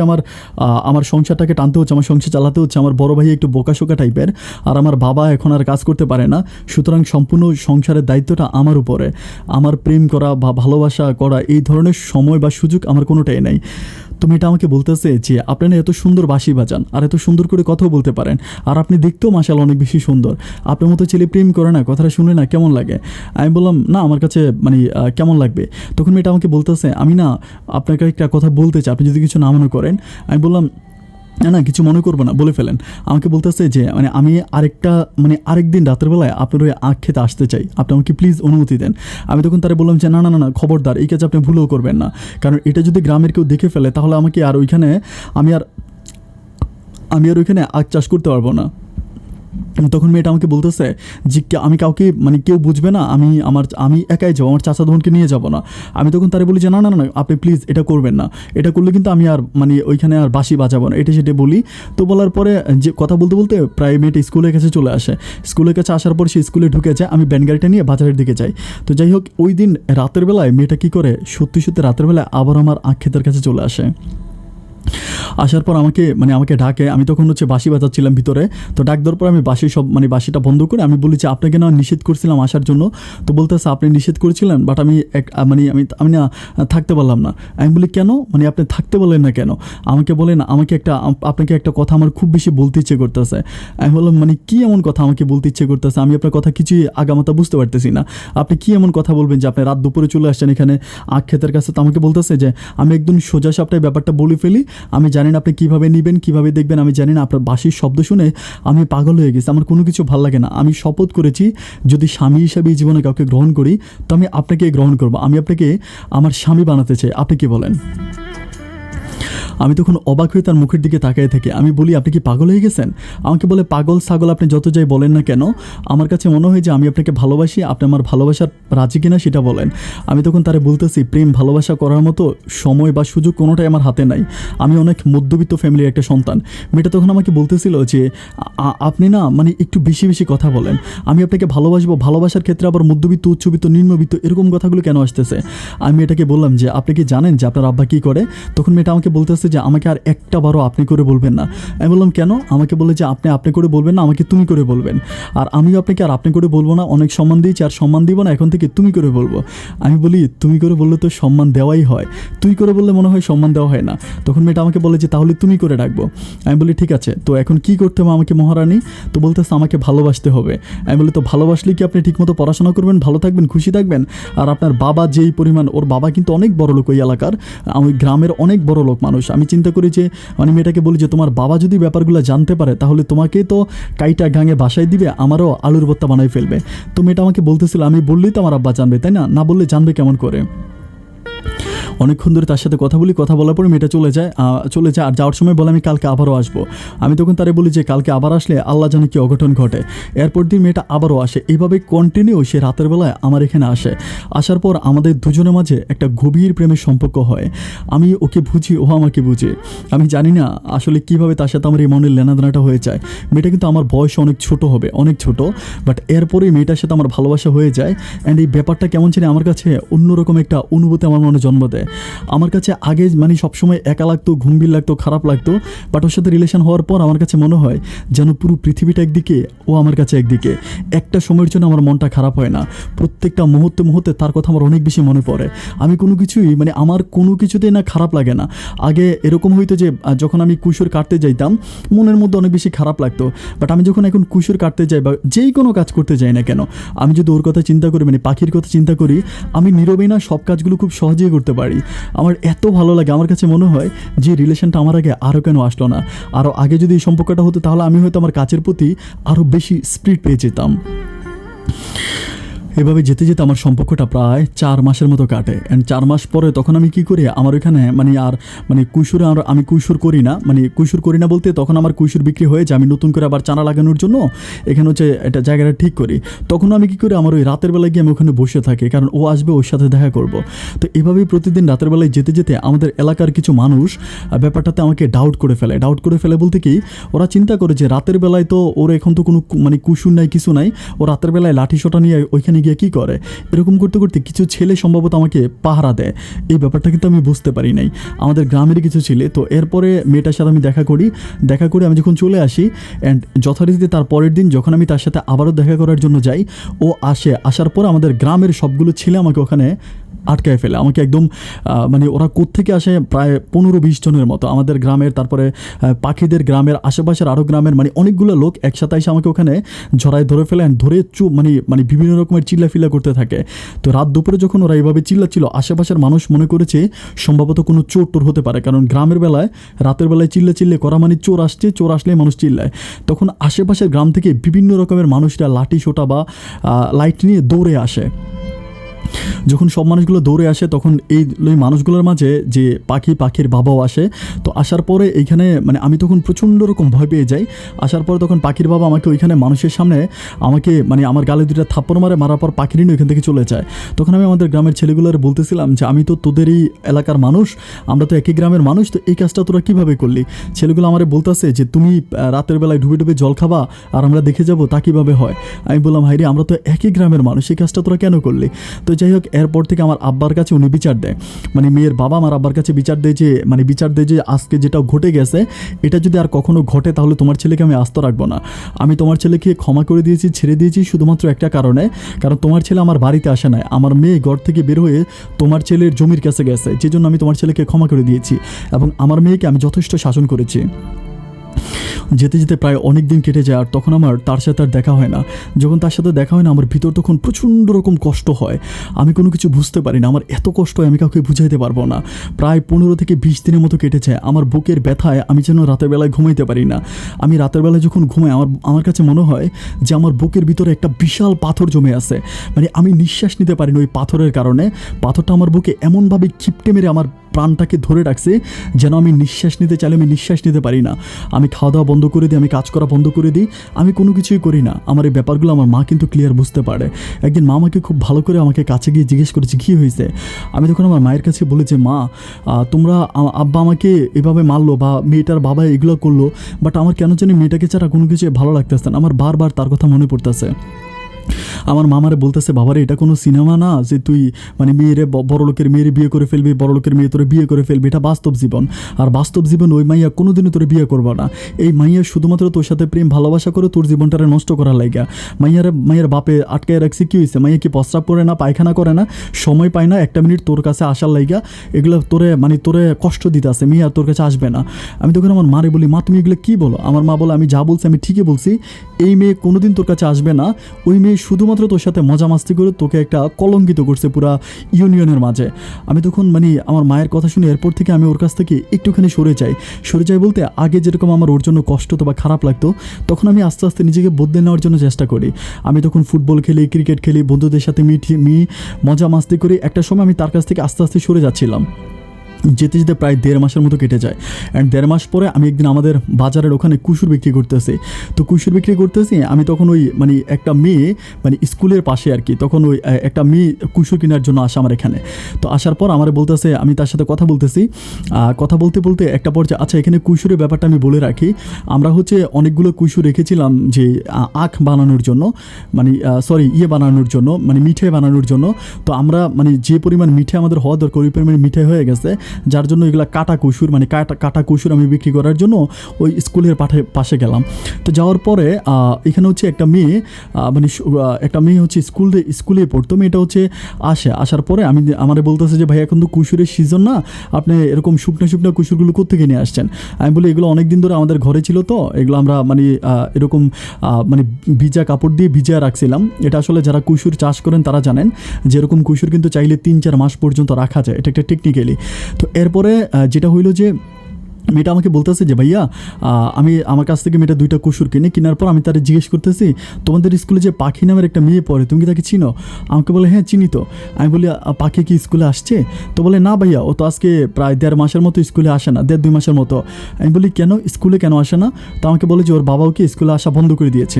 আমার সংসারটাকে টানতে হচ্ছে, আমার সংসার চালাতে হচ্ছে। আমার বড় ভাই একটু বোকাশোকা টাইপের, আর আমার বাবা এখন আর কাজ করতে পারে না, সুতরাং সম্পূর্ণ সংসারের দায়িত্বটা আমার উপরে। আমার প্রেম করা বা ভালোবাসা করা এই ধরনের সময় বা সুযোগ আমার কোনোটাই নাই। তো মেয়েটা আমাকে বলতেছে যে আপনি না এত সুন্দর বাঁশি বাজান, আর এত সুন্দর করে কথাও বলতে পারেন, আর আপনি দেখতেও মাশাআল্লাহ অনেক বেশি সুন্দর, আপনার মতো ছেলে প্রেম করে না, কথাটা শুনে না কেমন লাগে? আমি বললাম, না আমার কাছে মানে কেমন লাগবে? তখন মেয়েটা আমাকে বলতেছে, আমি না আপনাকে একটা কথা বলতে চাই, আপনি যদি কিছু না মনে করেন। আমি বললাম, না না, কিছু মনে করবো না, বলে ফেলেন। আমাকে বলতেছে যে মানে আমি আরেকদিন রাতের বেলায় আপনার ওই আখ খেতে আসতে চাই, আপনি আমাকে প্লিজ অনুমতি দেন। আমি তখন তারা বললাম যে না না না, খবরদার, এই কাজ আপনি ভুলেও করবেন না, কারণ এটা যদি গ্রামের কেউ দেখে ফেলে তাহলে আমাকে আর ওইখানে আমি আর ওইখানে আখ চাষ করতে পারবো না। তখন মেয়েটা আমাকে বলতেছে যে আমি কাউকে মানে কেউ বুঝবে না, আমি একাই যাবো, আমার চাচা বোনকে নিয়ে যাবো না। আমি তখন তারে বলি যে না না না আপনি প্লিজ এটা করবেন না, এটা করলে কিন্তু আমি আর মানে ওইখানে আর বাঁশি বাজাবো না, এটা সেটা বলি। তো বলার পরে যে কথা বলতে বলতে প্রায় মেয়েটা স্কুলের কাছে চলে আসে। স্কুলের কাছে আসার পর সে স্কুলে ঢুকে যায়, আমি ব্যান গাড়িটা নিয়ে বাজারের দিকে যাই। তো যাই হোক ওই দিন রাতের বেলায় মেয়েটা কী করে, সত্যি সত্যি রাতের বেলায় আবার আমার আখ ক্ষেতের কাছে চলে আসে। আসার পর আমাকে ডাকে, আমি তখন বাঁশি বাজাচ্ছিলাম ভিতরে। তো ডাক দেওয়ার পর আমি বাঁশিটা বন্ধ করে আমি বলি যে আপনাকে না নিষেধ করছিলাম আসার জন্য। তো বলতেছে আপনি নিষেধ করেছিলেন, বাট আমি আমি না থাকতে পারলাম না। আমি বলি কেন, আপনি থাকতে বললেন না কেন? আমাকে বলেন আপনাকে একটা কথা আমার খুব বেশি বলতে ইচ্ছে করতেছে। আমি বললাম কী এমন কথা আমাকে বলতে ইচ্ছে করতেছে? আমি আপনার কথা কিছুই আগামাতা বুঝতে পারতেছি না। আপনি কী এমন কথা বলবেন যে আপনি রাত দুপুরে চলে আসছেন এখানে আখ ক্ষেতের কাছে? তো আমাকে বলতেছে যে আমি একদম সোজা সাপটায় ব্যাপারটা বলে ফেলি, আমি জানি না আপনি কীভাবে নেবেন কীভাবে দেখবেন, আমি জানি না। আপনার বাঁশির শব্দ শুনে আমি পাগল হয়ে গেছি, আমার কোনো কিছু ভালো লাগে না। আমি শপথ করেছি যদি স্বামী হিসাবে এই জীবনে কাউকে গ্রহণ করি তো আমি আপনাকে গ্রহণ করবো, আমি আপনাকে আমার স্বামী বানাতে চাই, আপনি কি বলেন? আমি তখন অবাক হয়ে তার মুখের দিকে তাকিয়ে থাকি। আমি বলি আপনি কি পাগল হয়ে গেছেন? আমাকে বলে পাগল ছাগল আপনি যত যাই বলেন না কেন, আমার কাছে মনে হয় যে আমি আপনাকে ভালোবাসি, আপনি আমার ভালোবাসার রাজি কিনা সেটা বলেন। আমি তখন তারে বলতেছি প্রেম ভালোবাসা করার মতো সময় বা সুযোগ কোনোটাই আমার হাতে নাই, আমি অনেক মধ্যবিত্ত ফ্যামিলির একটা সন্তান। মেয়েটা তখন আমাকে বলতেছিল যে আপনি না একটু বেশি বেশি কথা বলেন, আমি আপনাকে ভালোবাসবো, ভালোবাসার ক্ষেত্রে আবার মধ্যবিত্ত উচ্চবিত্ত নিম্নবিত্ত এরকম কথাগুলো কেন আসতেছে? আমি মেয়েটাকে বললাম যে আপনি কি জানেন যে আপনার আব্বা কী করে? তখন মেয়েটা আমাকে বলতেছে যে আমাকে আর একটা বারও আপনি করে বলবেন না। আমি বললাম কেন? আমাকে বলে যে আপনি করে বলবেন না, আমাকে তুমি করে বলবেন। আর আমিও আপনাকে আর আপনি করে বলবো না, অনেক সম্মান দিয়েছি আর সম্মান দিব না, এখন থেকে তুমি করে বলবো। আমি বলি তুমি করে বললে তো সম্মান দেওয়াই হয়, তুই করে বললে মনে হয় সম্মান দেওয়া হয় না। তখন মেয়েটা আমাকে বলে যে তাহলে তুমি করে ডাকবো। আমি বলি ঠিক আছে, তো এখন কি করতে হবে আমাকে মহারানী? তো বলতেছে আমাকে ভালোবাসতে হবে। আমি বলি তো ভালোবাসলে কি আপনি ঠিকমতো পড়াশোনা করবেন, ভালো থাকবেন, খুশি থাকবেন? আর আপনার বাবা যেই পরিমাণ, ওর বাবা কিন্তু অনেক বড় লোক ওই এলাকার, ওই গ্রামের অনেক বড় লোক মানুষ। আমি চিন্তা করি যে মেয়েটাকে বলি যে তোমার বাবা যদি ব্যাপারগুলো জানতে পারে তাহলে তোমাকে তো কাইটা গাঙে বাসায় দিবে, আমারও আলুর ভর্তা বানাই ফেলবে। তো মেয়েটা আমাকে বলতেছিল আমি বললেই তো আমার আব্বা জানবে, তাই না? না বললে জানবে কেমন করে? অনেকক্ষণ ধরে তার সাথে কথা বলার পরে মেয়েটা চলে যায়। আর যাওয়ার সময় বলে আমি কালকে আবারও আসবো। আমি তখন তারে বলি যে কালকে আবার আসলে আল্লাহ জানে কি অঘটন ঘটে। এরপর দিন মেয়েটা আবারও আসে, এইভাবে কন্টিনিউ সে রাতের বেলায় আমার এখানে আসে। আসার পর আমাদের দুজনের মাঝে একটা গভীর প্রেমের সম্পর্ক হয়। আমি ওকে বুঝি, ও আমাকে বুঝে। আমি জানি না আসলে কীভাবে তার সাথে আমার এই মনের লেনাদেনাটা হয়ে যায়। মেয়েটা কিন্তু আমার বয়সে অনেক ছোট হবে, অনেক ছোট, বাট এরপরেই মেয়েটার সাথে আমার ভালোবাসা হয়ে যায়। অ্যান্ড এই ব্যাপারটা কেমন জানি আমার কাছে অন্যরকম একটা অনুভূতি আমার মনে জন্ম দেয়। আমার কাছে আগে সবসময় একা লাগতো, ঘুমবিল লাগতো, খারাপ লাগতো, বাট ওর সাথে রিলেশন হওয়ার পর আমার কাছে মনে হয় যেন পুরো পৃথিবীটা একদিকে, ও আমার কাছে একদিকে। একটা সময়ের জন্য আমার মনটা খারাপ হয় না, প্রত্যেকটা মুহূর্তে তার কথা আমার অনেক বেশি মনে পড়ে। আমি কোনো কিছুই আমার কোনো কিছুতেই না খারাপ লাগে না। আগে এরকম হইতো যে যখন আমি কুশোর কাটতে যাইতাম মনের মধ্যে অনেক বেশি খারাপ লাগতো, বাট আমি যখন এখন কুশোর কাটতে যাই বা যেই কোনো কাজ করতে যাই না কেন, আমি যদি ওর কথা চিন্তা করি, পাখির কথা চিন্তা করি, আমি নীরবেই না সব কাজগুলো খুব সহজেই করতে পারি। আমার এত ভালো লাগে, আমার কাছে মনে হয় যে রিলেশনটা আমার আগে আরও কেন আসলো না। আরও আগে যদি এই সম্পর্কটা হতো তাহলে আমি হয়তো আমার কাজের প্রতি আরও বেশি স্পিড পেয়ে যেতাম। এভাবে যেতে যেতে আমার সম্পর্কটা প্রায় 4 মাসের মতো কাটে। অ্যান্ড 4 মাস পরে তখন আমি কী করি, আমার ওইখানে কৈশোরে আমি কৈশোর করি না, কৈশোর করি না বলতে তখন আমার কৈশোর বিক্রি হয়ে যায়। আমি নতুন করে আবার চারা লাগানোর জন্য এখানে এটা জায়গাটা ঠিক করি। তখন আমি কী করি, আমার ওই রাতের বেলায় গিয়ে আমি ওখানে বসে থাকি, কারণ ও আসবে, ওর সাথে দেখা করব। তো এভাবেই প্রতিদিন রাতের বেলায় যেতে যেতে আমাদের এলাকার কিছু মানুষ ব্যাপারটাতে আমাকে ডাউট করে ফেলে বলতে কি, ওরা চিন্তা করে যে রাতের বেলায় তো ওর এখন তো কোনো কুশোর নাই, কিছু নাই, ও রাতের বেলায় লাঠি সোটা নিয়ে ওইখানে গিয়ে কী করে। এরকম করতে করতে কিছু ছেলে সম্ভবত আমাকে পাহারা দেয়। এই ব্যাপারটা কিন্তু আমি বুঝতে পারি নাই, আমাদের গ্রামেরই কিছু ছেলে। তো এরপরে মেয়েটার সাথে আমি দেখা করে আমি যখন চলে আসি, অ্যান্ড যথারীতিতে তার পরের দিন যখন আমি তার সাথে আবারও দেখা করার জন্য যাই, ও আসার পর আমাদের গ্রামের সবগুলো ছেলে আমাকে ওখানে আটকায় ফেলে। আমাকে একদম ওরা কোত্থেকে আসে প্রায় 15-20 জনের মতো আমাদের গ্রামের, তারপরে পাখিদের গ্রামের, আশেপাশের আরও গ্রামের অনেকগুলো লোক একসাথে এসে আমাকে ওখানে ঝড়ায় ধরে ফেলে, ধরে বিভিন্ন রকমের চিল্লাফিল্লা করতে থাকে। তো রাত দুপুরে যখন ওরা এইভাবে চিল্লাচ্ছিল, আশেপাশের মানুষ মনে করেছে সম্ভবত কোনো চোর টোর হতে পারে, কারণ গ্রামের বেলায় রাতের বেলায় চিল্লে করা চোর আসলেই মানুষ চিল্লায়। তখন আশেপাশের গ্রাম থেকে বিভিন্ন রকমের মানুষরা লাঠি সোটা বা লাইট নিয়ে দৌড়ে আসে। যখন সব মানুষগুলো দৌড়ে আসে তখন এই মানুষগুলোর মাঝে যে পাখির বাবাও আসে। তো আসার পরে এইখানে মানে আমি তখন প্রচণ্ড রকম ভয় পেয়ে যাই। আসার পরে তখন পাখির বাবা আমাকে ওইখানে মানুষের সামনে আমাকে মানে আমার গালে দুটা থাপ্পড় মারার পর পাখিরই ওইখান থেকে চলে যায়। তখন আমি আমাদের গ্রামের ছেলেগুলোর বলতেছিলাম যে আমি তো তোদেরই এলাকার মানুষ, আমরা তো একই গ্রামের মানুষ, তো এই কাজটা তোরা কীভাবে করলি? ছেলেগুলো আমার বলতেছে যে তুমি রাতের বেলায় ডুবে ডুবে জল খাবা আর আমরা দেখে যাবো, তা কীভাবে হয়? আমি বললাম হাইরে আমরা তো একই গ্রামের মানুষ, এই কাজটা তোরা কেন করলি? তো যাই হোক, এরপর থেকে আমার আব্বার কাছে উনি বিচার দেয়, মানে মেয়ের বাবা আমার আব্বার কাছে বিচার দেয় যে আজকে যেটা ঘটে গেছে এটা যদি আর কখনো ঘটে তাহলে তোমার ছেলেকে আমি আস্ত রাখবো না। আমি তোমার ছেলেকে ক্ষমা করে দিয়েছি, ছেড়ে দিয়েছি শুধুমাত্র একটা কারণে, কারণ তোমার ছেলে আমার বাড়িতে আসে নাই, আমার মেয়ে ঘর থেকে বের হয়ে তোমার ছেলের জমির কাছে গেছে, যে জন্য আমি তোমার ছেলেকে ক্ষমা করে দিয়েছি এবং আমার মেয়েকে আমি যথেষ্ট শাসন করেছি। যেতে যেতে প্রায় অনেক দিন কেটে যায় আর তখন আমার তার সাথে আর দেখা হয় না। যখন তার সাথে দেখা হয় না আমার ভিতর তখন প্রচণ্ড রকম কষ্ট হয়, আমি কোনো কিছু বুঝতে পারি না, আমার এত কষ্ট হয় আমি কাউকে বুঝাইতে পারবো না। প্রায় 15 থেকে 20 দিনের মতো কেটে যায়। আমার বুকের ব্যথায় আমি যেন রাতের বেলায় ঘুমাইতে পারি না। আমি রাতের বেলায় যখন ঘুমাই আমার কাছে মনে হয় যে আমার বুকের ভিতরে একটা বিশাল পাথর জমে আছে, মানে আমি নিঃশ্বাস নিতে পারি না ওই পাথরের কারণে। পাথরটা আমার বুকে এমনভাবে খিপটে মেরে আমার প্রাণটাকে ধরে রাখছে যেন আমি নিঃশ্বাস নিতে চাইলে আমি নিঃশ্বাস নিতে পারি না। আমি খাওয়া দাওয়া বন্ধ করে দিই, আমি কাজ করা বন্ধ করে দিই, আমি কোনো কিছুই করি না। আমার এই ব্যাপারগুলো আমার মা কিন্তু ক্লিয়ার বুঝতে পারে। একদিন মা আমাকে খুব ভালো করে আমাকে কাছে গিয়ে জিজ্ঞেস করেছে কী হয়েছে। আমি তখন আমার মায়ের কাছে বলেছি, মা তোমরা আব্বা আমাকে এভাবে মারলো বা মেয়েটার বাবা এগুলো করলো, বাট আমার কেন জানি মেয়েটাকে ছাড়া কোনো কিছু ভালো লাগতেছে না, আমার বারবার তার কথা মনে পড়তেছে। আমার মামারে বলতেছে, বাবারে এটা কোনো সিনেমা না যে তুই মানে বড়লোকের মেয়েরে বিয়ে করে ফেলবি, বড়লোকের মেয়ে তোরে বিয়ে করে ফেলবি, এটা বাস্তব জীবন। আর বাস্তব জীবন ওই মাইয়া কোনোদিনও তোরে বিয়ে করবো না। এই মাইয়া শুধুমাত্র তোর সাথে প্রেম ভালোবাসা করে তোর জীবনটারে নষ্ট করার লাইগা। মাইয়ার বাপে আটকায় রাখছে, কী হয়েছে? মাইয়া কি প্রস্রাব করে না, পায়খানা করে না, সময় পায় না একটা মিনিট তোর কাছে আসার লাইগা? এগুলো তোরে কষ্ট দিতে আছে, মেয়ে আর তোর কাছে আসবে না। আমি তখন আমার মারে বলি, মা তুমি এগুলো কী বলো? আমার মা বলে, আমি যা বলছি আমি ঠিকই বলছি, এই মেয়ে কোনোদিন তোর কাছে আসবে না, ওই মেয়ে শুধুমাত্র তোর সাথে মজা মাস্তি করে তোকে একটা কলঙ্কিত করছে পুরা ইউনিয়নের মাঝে। আমি তখন মানে আমার মায়ের কথা শুনে এরপর থেকে আমি ওর কাছ থেকে একটুখানি সরে যাই বলতে আগে যেরকম আমার ওর জন্য কষ্ট হতো বা খারাপ লাগতো, তখন আমি আস্তে আস্তে নিজেকে বদলে নেওয়ার জন্য চেষ্টা করি। আমি তখন ফুটবল খেলি, ক্রিকেট খেলি, বন্ধুদের সাথে মজা মাস্তি করি। একটা সময় আমি তার কাছ থেকে আস্তে আস্তে সরে যাচ্ছিলাম। যেতে যেতে প্রায় 1.5 মাসের মতো কেটে যায়। অ্যান্ড 1.5 মাস পরে আমি একদিন আমাদের বাজারের ওখানে কুসুর বিক্রি করতেছি। তো কুসুর বিক্রি করতেছি আমি তখন ওই মানে একটা মেয়ে মানে স্কুলের পাশে আর কি, তখন ওই একটা মেয়ে কুসুর কেনার জন্য আসে আমার এখানে। তো আসার পর আমার বলতেছে, আমি তার সাথে কথা বলতেছি, কথা বলতে বলতে একটা পর্যায়ে, আচ্ছা এখানে কুসুরের ব্যাপারটা আমি বলে রাখি, আমরা হচ্ছে অনেকগুলো কুসুর রেখেছিলাম যে আখ বানানোর জন্য, মানে বানানোর জন্য, মানে মিঠাই বানানোর জন্য। তো আমরা মানে যে পরিমাণ মিঠাই আমাদের হওয়া দরকার ওই পরিমাণ মিঠাই হয়ে গেছে, যার জন্য এগুলা কাটা কুসুর আমি বিক্রি করার জন্য ওই স্কুলের পাশে গেলাম। তো যাওয়ার পরে এখানে হচ্ছে একটা মেয়ে হচ্ছে স্কুলে পড়তো, মেয়েটা হচ্ছে আসার পরে আমারে বলতেছে যে ভাই এখন তো কুসুরের সিজন না, আপনি এরকম শুকনো কুসুরগুলো কোত্থেকে নিয়ে আসছেন? আমি বলি এগুলো অনেক দিন ধরে আমাদের ঘরে ছিল, তো এগুলো আমরা মানে এরকম মানে ভিজা কাপড় দিয়ে ভিজা রাখছিলাম। এটা আসলে যারা কুসুর চাষ করেন তারা জানেন যে এরকম কুসুর কিন্তু চাইলে 3-4 মাস পর্যন্ত রাখা যায়, এটা একটা টেকনিক্যালি। তো এরপরে যেটা হইলো যে মেয়েটা আমাকে বলতেছে যে ভাইয়া আমার কাছ থেকে মেয়েটা 2টা কুসুর কেনার পর আমি তারে জিজ্ঞেস করতেছি, তোমাদের স্কুলে যে পাখি নামের একটা মেয়ে পড়ে তুমি কি তাকে চিনো? আমাকে বলে হ্যাঁ চিনি। তো আমি বলি পাখি কি স্কুলে আসছে? তো বলে না ভাইয়া, ও তো আজকে প্রায় 1.5 মাসের মতো স্কুলে আসে না, 1.5-2 মাসের মতো। আমি বলি কেন, স্কুলে কেন আসে না? তো আমাকে বলে যে ওর বাবা ওকে স্কুলে আসা বন্ধ করে দিয়েছে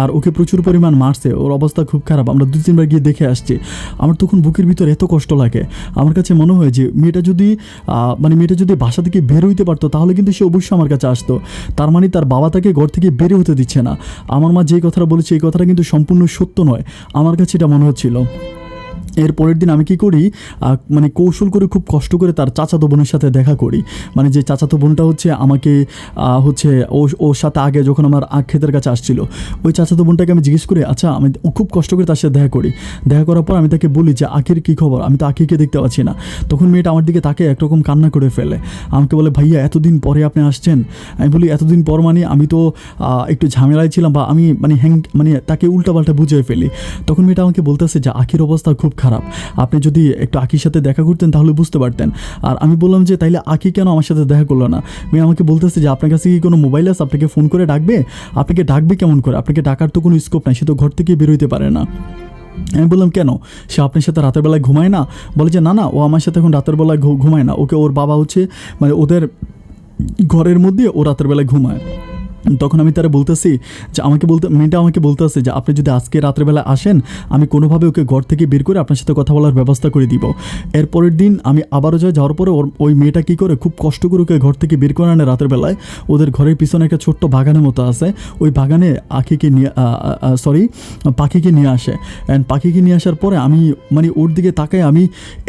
আর ওকে প্রচুর পরিমাণ মারছে, ওর অবস্থা খুব খারাপ, আমরা 2-3 বার গিয়ে দেখে আসছি। আমার তখন বুকের ভিতর এত কষ্ট লাগে, আমার কাছে মনে হয় যে মেয়েটা যদি বাসা থেকে বের হইতে পারতো তাহলে কিন্তু সে অবশ্যই আমার কাছে আসতো। তার মানে তার বাবা তাকে ঘর থেকে বের হতে দিচ্ছে না। আমার মা যে কথাটা বলেছে এই কথাটা কিন্তু সম্পূর্ণ সত্য নয়, আমার কাছে এটা মনে হচ্ছিল। এর পরের দিন আমি কী করি, মানে কৌশল করে খুব কষ্ট করে তার চাচাতো বোনের সাথে দেখা করি। মানে যে চাচাতো বোনটা হচ্ছে আমাকে হচ্ছে ওর সাথে আগে যখন আমার আখ ক্ষেতের কাছে আসছিল, ওই চাচাতো বোনটাকে আমি জিজ্ঞেস করি, আচ্ছা আমি খুব কষ্ট করে তার সাথে দেখা করি। দেখা করার পর আমি তাকে বলি যে আখের কী খবর, আমি তো আখিকে দেখতে পাচ্ছি না। তখন মেয়েটা আমার দিকে তাকে একরকম কান্না করে ফেলে, আমাকে বলে ভাইয়া এতদিন পরে আপনি আসছেন। আমি বলি এতদিন পর মানে আমি তো একটু ঝামেলায় ছিলাম বা আমি মানে তাকে উল্টাপাল্টা বুঝিয়ে ফেলি। তখন মেয়েটা আমাকে বলতেছে যে আখির অবস্থা খুব খারাপ, আপনি যদি একটু আখির সাথে দেখা করতেন তাহলে বুঝতে পারতেন। আর আমি বললাম যে তাইলে আখি কেন আমার সাথে দেখা করলো না? মেয়ে আমাকে বলতেছে যে আপনার কাছে কি কোনো মোবাইল আছে, আপনাকে ফোন করে ডাকবে? আপনাকে ডাকবে কেমন করে? আপনাকে ডাকার তো কোনো স্কোপ নাই, সে তো ঘর থেকে বেরোইতে পারে না। আমি বললাম কেন, সে আপনার সাথে রাতের বেলায় ঘুমায় না? বলে যে না না, ও আমার সাথে এখন রাতের বেলায় ঘুমায় না, ওকে ওর বাবা হচ্ছে মানে ওদের ঘরের মধ্যে ও রাতের বেলায় ঘুমায়। তখন আমি তারা বলতেছি যে মেয়েটা আমাকে বলতেছে যে আপনি যদি আজকে রাত্রেবেলা আসেন, আমি কোনোভাবে ওকে ঘর থেকে বের করে আপনার সাথে কথা বলার ব্যবস্থা করে দিব। এরপরের দিন আমি আবারও যাওয়ার পরে ওই মেয়েটা কী করে খুব কষ্ট করে ওকে ঘর থেকে বের করে আনে রাতের বেলায়। ওদের ঘরের পিছনে একটা ছোট্ট বাগানের মতো আছে, ওই বাগানে পাখিকে নিয়ে আসে। অ্যান্ড পাখিকে নিয়ে আসার পরে আমি মানে ওর দিকে তাকাই, আমি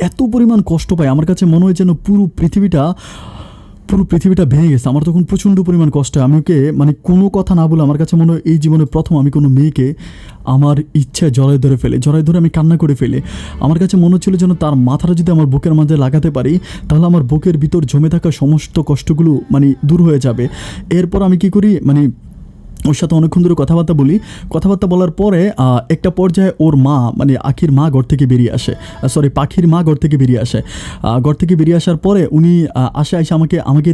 এত পরিমাণ কষ্ট পাই, আমার কাছে মনে হয় যেন পুরো পৃথিবীটা ভেঙে গেছে। আমার তখন প্রচণ্ড পরিমাণ কষ্ট হয়। আমি ওকে মানে কোনো কথা না বলে, আমার কাছে মনে হয় এই জীবনে প্রথম আমি কোনো মেয়েকে আমার ইচ্ছায় জড়ায় ধরে আমি কান্না করে ফেলি। আমার কাছে মনে হচ্ছিল যেন তার মাথাটা যদি আমার বুকের মাঝে লাগাতে পারি, তাহলে আমার বুকের ভিতর জমে থাকা সমস্ত কষ্টগুলো মানে দূর হয়ে যাবে। এরপর আমি কি করি, মানে ওর সাথে অনেকক্ষণ ধরে কথাবার্তা বলার পরে একটা পর্যায়ে ওর মা মানে পাখির মা ঘর থেকে বেরিয়ে আসে। ঘর থেকে বেরিয়ে আসার পরে উনি এসে আমাকে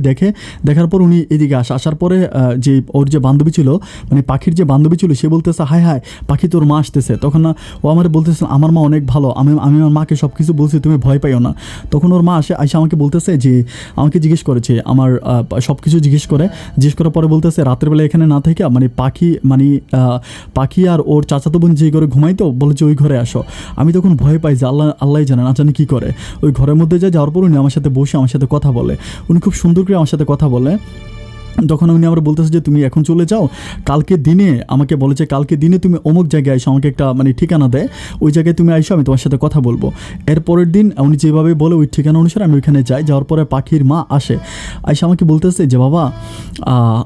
দেখার পর উনি এদিকে আসার পরে যে ওর যে বান্ধবী ছিল, মানে পাখির যে বান্ধবী ছিল, সে বলতেছে হায় হায় পাখি তোর মা আসতেছে। তখন ও আমার বলতেছে আমার মা অনেক ভালো, আমি আমার মাকে সব কিছু বলছি, তুমি ভয় পাইও না। তখন ওর মা এসে আমাকে বলতেছে যে আমাকে জিজ্ঞেস করেছে আমার সব কিছু জিজ্ঞেস করার পরে বলতেছে রাত্রেবেলা এখানে না থেকে মানে পাখি আর ওর চাচাতো বোন যে ঘরে ঘুমাইতো, বলে যে ওই ঘরে আসো। আমি তখন ভয় পাই যে আল্লাহ জানে না জানি কী করে। ওই ঘরের মধ্যে যাওয়ার পর উনি আমার সাথে বসে আমার সাথে কথা বলে, উনি খুব সুন্দর করে আমার সাথে কথা বলে। তখন উনি আবার বলতেছে যে তুমি এখন চলে যাও, কালকে দিনে আমাকে বলে যে কালকে দিনে তুমি অমুক জায়গায় এসো, আমাকে একটা মানে ঠিকানা দেয়, ওই জায়গায় তুমি আইসো, আমি তোমার সাথে কথা বলবো। এরপরের দিন উনি যেভাবে বলে ওই ঠিকানা অনুসারে আমি ওইখানে যাওয়ার পরে পাখির মা আসে আমাকে বলতেছে যে বাবা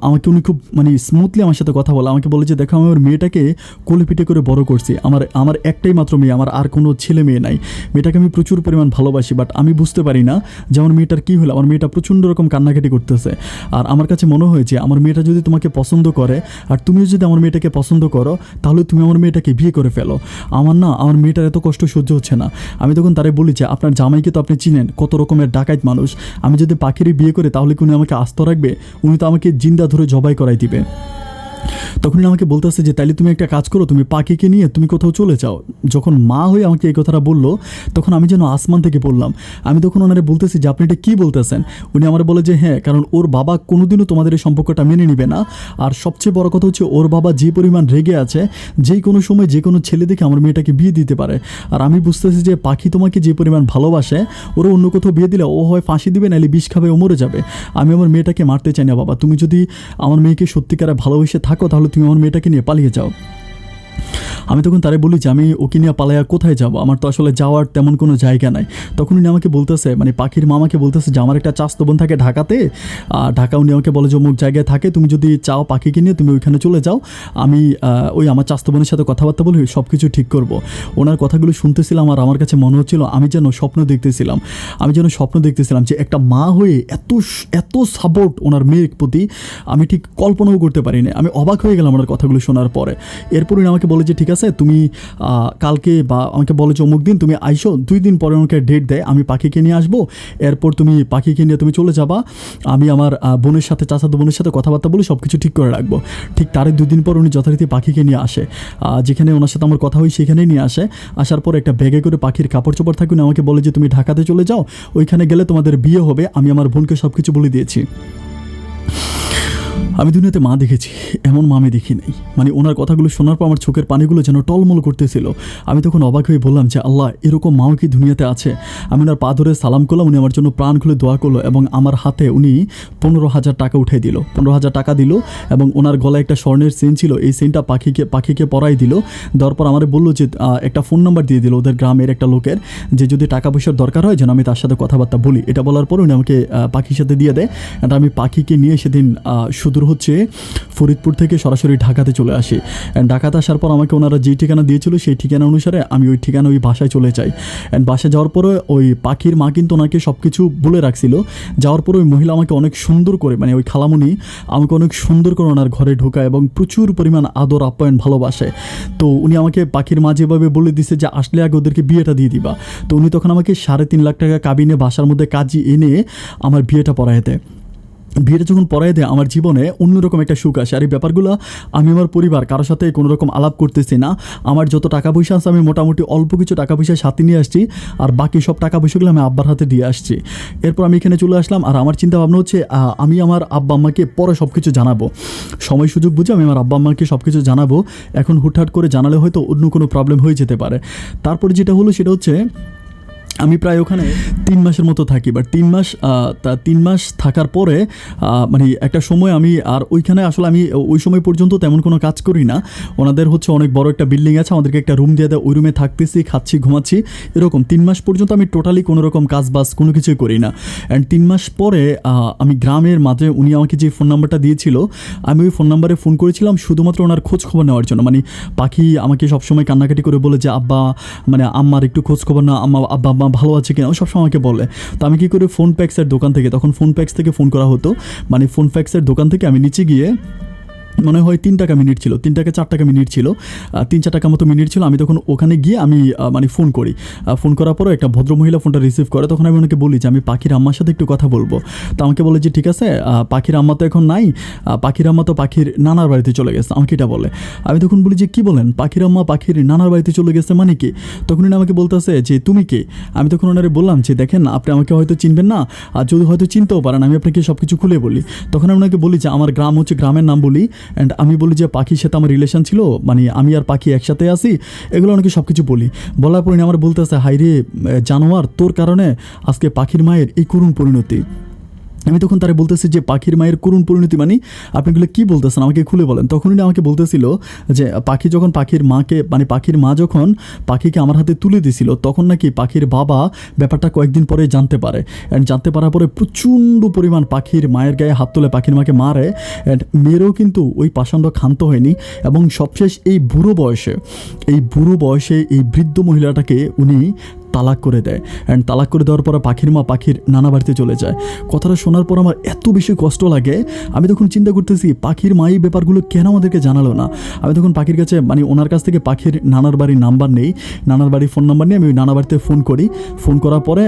আমাকে উনি খুব মানে স্মুথলি আমার সাথে কথা বলে, আমাকে বলে যে দেখো আমি ওর মেয়েটাকে কোলে পিঠে করে বড় করছি, আমার একটাই মাত্র মেয়ে, আমার আর কোনো ছেলে মেয়ে নাই। মেয়েটাকে আমি প্রচুর পরিমাণ ভালোবাসি, বাট আমি বুঝতে পারি না যে আমার মেয়েটার কী হলো। আমার মেয়েটা প্রচণ্ড রকম কান্নাকাটি করতেছে, আর আমার কাছে মনে হয়েছে আমার মেয়েটা যদি তোমাকে পছন্দ করে আর তুমিও যদি আমার মেয়েটাকে পছন্দ করো, তাহলে তুমি আমার মেয়েটাকে বিয়ে করে ফেলো। আমার মেয়েটার এত কষ্ট সহ্য হচ্ছে না। আমি তখন তারে বলি যে আপনার জামাইকে তো আপনি চিনেন, কত রকমের ডাকাইত মানুষ, আমি যদি পাখিরই বিয়ে করে তাহলে কি উনি আমাকে আস্ত রাখবে? উনি তো আমাকে জিন্দা ধরে জবাই করাই দিবে। তখন আমাকে বলতেছে যে তাইলে তুমি একটা কাজ করো, তুমি পাখিকে নিয়ে তুমি কোথাও চলে যাও। যখন মা হয়ে আমাকে এই কথাটা বললো, তখন আমি যেন আসমান থেকে বললাম। আমি তখন ওনারে বলতেছি যে আপনি এটা কী বলতেছেন? উনি আমার বলে যে হ্যাঁ, কারণ ওর বাবা কোনোদিনও তোমাদের এই সম্পর্কটা মেনে নিবে না। আর সবচেয়ে বড় কথা হচ্ছে ওর বাবা যে পরিমাণ রেগে আছে, যেই কোনো সময় যে কোনো ছেলে দেখে আমার মেয়েটাকে বিয়ে দিতে পারে। আর আমি বুঝতেছি যে পাখি তোমাকে যে পরিমাণ ভালোবাসে, ওরা অন্য কোথাও বিয়ে দিলে ও হয় ফাঁসি দিবে, নাহলে বিষ খাবে, ও মরে যাবে। আমি আমার মেয়েটাকে মারতে চাই না বাবা, তুমি যদি আমার মেয়েকে সত্যিকারে ভালোবেসে থাকো তাহলে তুমি আমার মেয়েটাকে নিয়ে পালিয়ে যাও। আমি তখন তারে বলি যে আমি ওকে নিয়ে পালাইয়া কোথায় যাব, আমার তো আসলে যাওয়ার তেমন কোনো জায়গা নাই। তখন উনি আমাকে বলতেছে, মানে পাখির মামাকে বলতেছে যে আমার একটা চাচাতো বোন থাকে ঢাকাতে, ঢাকা। উনি আমাকে বলে যে অমুক জায়গায় থাকে, তুমি যদি চাও পাখিকে নিয়ে তুমি ওইখানে চলে যাও, আমি ওই আমার চাচাতো বোনের সাথে কথাবার্তা বলে সব কিছু ঠিক করব। ওনার কথাগুলো শুনতেছিলাম আর আমার কাছে মনে হচ্ছিল আমি যেন স্বপ্ন দেখতেছিলাম যে একটা মা হয়ে এত সাপোর্ট ওনার মেয়ের প্রতি আমি ঠিক কল্পনাও করতে পারিনি। আমি অবাক হয়ে গেলাম ওনার কথাগুলো শোনার পরে। এরপর উনি আমাকে বলে যে ঠিক আছে তুমি কালকে, বা আমাকে বলে যে অমুক দিন তুমি আইসো। 2 দিন পরে আমাকে ডেট দেয়, আমি পাখিকে নিয়ে আসবো। এরপর তুমি পাখিকে নিয়ে তুমি চলে যাবা, আমি আমার বোনের সাথে চাচাতো বোনের সাথে কথাবার্তা বলে সব কিছু ঠিক করে রাখবো। ঠিক তারই 2 দিন পর উনি যথারীতি পাখিকে নিয়ে আসে, যেখানে ওনার সাথে আমার কথা হয় সেখানেই নিয়ে আসে। আসার পর একটা ব্যাগে করে পাখির কাপড় চোপড় থাকে, উনি আমাকে বলে যে তুমি ঢাকাতে চলে যাও, ওইখানে গেলে তোমাদের বিয়ে হবে, আমি আমার বোনকে সব কিছু বলে দিয়েছি। আমি দুনিয়াতে মা দেখেছি, এমন মা আমি দেখি নাই। মানে ওনার কথাগুলো শোনার পর আমার চোখের পানিগুলো যেন টলমল করতেছিল। আমি তখন অবাক হয়ে বললাম যে আল্লাহ, এরকম মাও কি দুনিয়াতে আছে? আমি ওনার পা ধরে সালাম করলাম, উনি আমার জন্য প্রাণ খুলে দোয়া করলো এবং আমার হাতে উনি 15,000 টাকা উঠাই দিল। 15,000 টাকা দিল এবং ওনার গলায় একটা স্বর্ণের চেন ছিল, এই চেনটা পাখিকে পরাই দিল। দেওয়ার পর আমার বললো যে একটা ফোন নাম্বার দিয়ে দিল ওদের গ্রামের একটা লোকের, যে যদি টাকা পয়সার দরকার হয় যেন আমি তার সাথে কথাবার্তা বলি। এটা বলার পর উনি আমাকে পাখির সাথে দিয়ে দেয়। আর আমি পাখিকে নিয়ে সেদিন সুদূর হচ্ছে ফরিদপুর থেকে সরাসরি ঢাকাতে চলে আসি। ঢাকাতে আসার পর আমাকে ওনারা যেই ঠিকানা দিয়েছিল সেই ঠিকানা অনুসারে আমি ওই ঠিকানা ওই বাসায় চলে যাই। অ্যান্ড বাসায় যাওয়ার পরে ওই পাখির মা কিন্তু ওনাকে সব কিছু বলে রাখছিল। যাওয়ার পরে ওই মহিলা আমাকে অনেক সুন্দর করে, মানে ওই খালামুনি আমাকে অনেক সুন্দর করে ওনার ঘরে ঢোকায় এবং প্রচুর পরিমাণ আদর আপ্যায়ন ভালোবাসে। তো উনি আমাকে পাখির মা যেভাবে বলে দিছে যে আসলে আগে ওদেরকে বিয়েটা দিয়ে দিবা, তো উনি তখন আমাকে 3.5 লাখ টাকা কাবিনে বাসার মধ্যে কাজী এনে আমার বিয়েটা পড়ায় দেয়। বিয়েটা যখন পড়ায় দেয় আমার জীবনে অন্যরকম একটা সুখ আসে। আর এই ব্যাপারগুলো আমি আমার পরিবার কারোর সাথে কোনো রকম আলাপ করতেছি না। আমার যত টাকা পয়সা আছে আমি মোটামুটি অল্প কিছু টাকা পয়সা সাথে নিয়ে আসছি, আর বাকি সব টাকা পয়সাগুলো আমি আব্বার হাতে দিয়ে আসছি। এরপর আমি এখানে চলে আসলাম, আর আমার চিন্তা ভাবনা হচ্ছে আমি আমার আব্বা আম্মাকে পরে সব কিছু জানাবো, সময় সুযোগ বুঝে আমি আমার আব্বা আম্মাকে সব কিছু জানাবো। এখন হুটহাট করে জানালে হয়তো অন্য কোনো প্রবলেম হয়ে যেতে পারে। তারপরে যেটা হলো সেটা হচ্ছে আমি প্রায় ওখানে 3 মাসের মতো থাকি, বাট 3 মাস থাকার পরে মানে একটা সময় আমি আর ওইখানে আসলে আমি ওই সময় পর্যন্ত তেমন কোনো কাজ করি না। ওনাদের হচ্ছে অনেক বড় একটা বিল্ডিং আছে, আমাদেরকে একটা রুম দিয়ে দেয়, ওই রুমে থাকতেছি, খাচ্ছি, ঘুমাচ্ছি, এরকম 3 মাস পর্যন্ত আমি টোটালি কোনো রকম কাজ বাজ কোনো কিছুই করি না। অ্যান্ড 3 মাস পরে আমি গ্রামের মাঝে উনি আমাকে যে ফোন নাম্বারটা দিয়েছিল আমি ওই ফোন নাম্বারে ফোন করেছিলাম শুধুমাত্র ওনার খোঁজ খবর নেওয়ার জন্য। মানে পাখি আমাকে সবসময় কান্নাকাটি করে বলে যে আব্বা, মানে আম্মার একটু খোঁজ খবর না, আব্বা ভালো আছে কিনা, ও সবসময় আমাকে বলে। তো আমি কী করি, ফোন প্যাক্সের দোকান থেকে, তখন ফোন প্যাক্স থেকে ফোন করা হতো, মানে ফোন প্যাক্সের দোকান থেকে আমি নিচে গিয়ে, মনে হয় 3 টাকা মিনিট ছিল, 3 টাকা 4 টাকা মিনিট ছিল, 3-4 টাকা মতো মিনিট ছিল। আমি তখন ওখানে গিয়ে আমি মানে ফোন করি, ফোন করার পরে একটা ভদ্রমহিলা ফোনটা রিসিভ করে। তখন আমি ওনাকে বলি যে আমি পাখির আম্মার সাথে একটু কথা বলবো। তো আমাকে বলে যে ঠিক আছে, পাখির আম্মা তো এখন নাই, পাখির আম্মা তো পাখির নানার বাড়িতে চলে গেছে, আমাকে এটা বলে। আমি তখন বলি যে কী বলেন, পাখির আম্মা পাখির নানার বাড়িতে চলে গেছে মানে কি? তখন উনি আমাকে বলতেছে যে তুমি কে? আমি তখন ওনারে বললাম যে দেখেন, আপনি আমাকে হয়তো চিনবেন না, আর যদি হয়তো চিনতেও পারেন, আমি আপনাকে সব কিছু খুলে বলি। তখন আমি ওনাকে বলি যে আমার গ্রাম হচ্ছে, গ্রামের নাম বলি, অ্যান্ড আমি বলি যে পাখির সাথে আমার রিলেশন ছিল, মানে আমি আর পাখি একসাথে আছি, এগুলো অনেকে সব কিছু বলি। বলার পরে আমার বলতেছে হাই রে জানোয়ার, তোর কারণে আজকে পাখির মায়ের এই করুণ পরিণতি। আমি তখন তারা বলতেছি যে পাখির মায়ের করুণ পরিণতি মানে আপনি এগুলো কী বলতেছেন, আমাকে খুলে বলেন। তখন উনি আমাকে বলতেছিল যে পাখি যখন পাখির মাকে, মানে পাখির মা যখন পাখিকে আমার হাতে তুলে দিছিল, তখন নাকি পাখির বাবা ব্যাপারটা কয়েকদিন পরে জানতে পারে, অ্যান্ড জানতে পারার পরে প্রচণ্ড পরিমাণ পাখির মায়ের গায়ে হাত তুলে পাখির মাকে মারে, অ্যান্ড মেয়েরও কিন্তু ওই পাষাণ্ড ক্ষান্ত হয়নি। এবং সবশেষ এই বুড়ো বয়সে এই বৃদ্ধ মহিলাটাকে উনি তালাক করে দেয়। অ্যান্ড তালাক করে দেওয়ার পর পাখির মা পাখির নানা বাড়িতে চলে যায়। কথাটা শোনার পর আমার এত বেশি কষ্ট লাগে, আমি তখন চিন্তা করতেছি পাখির মা এই ব্যাপারগুলো কেন আমাদেরকে জানালো না। আমি তখন পাখির কাছে, মানে ওনার কাছ থেকে পাখির নানার বাড়ির নাম্বার নেই, নানার বাড়ির ফোন নাম্বার নিয়ে আমি ওই নানা বাড়িতে ফোন করি। ফোন করার পরে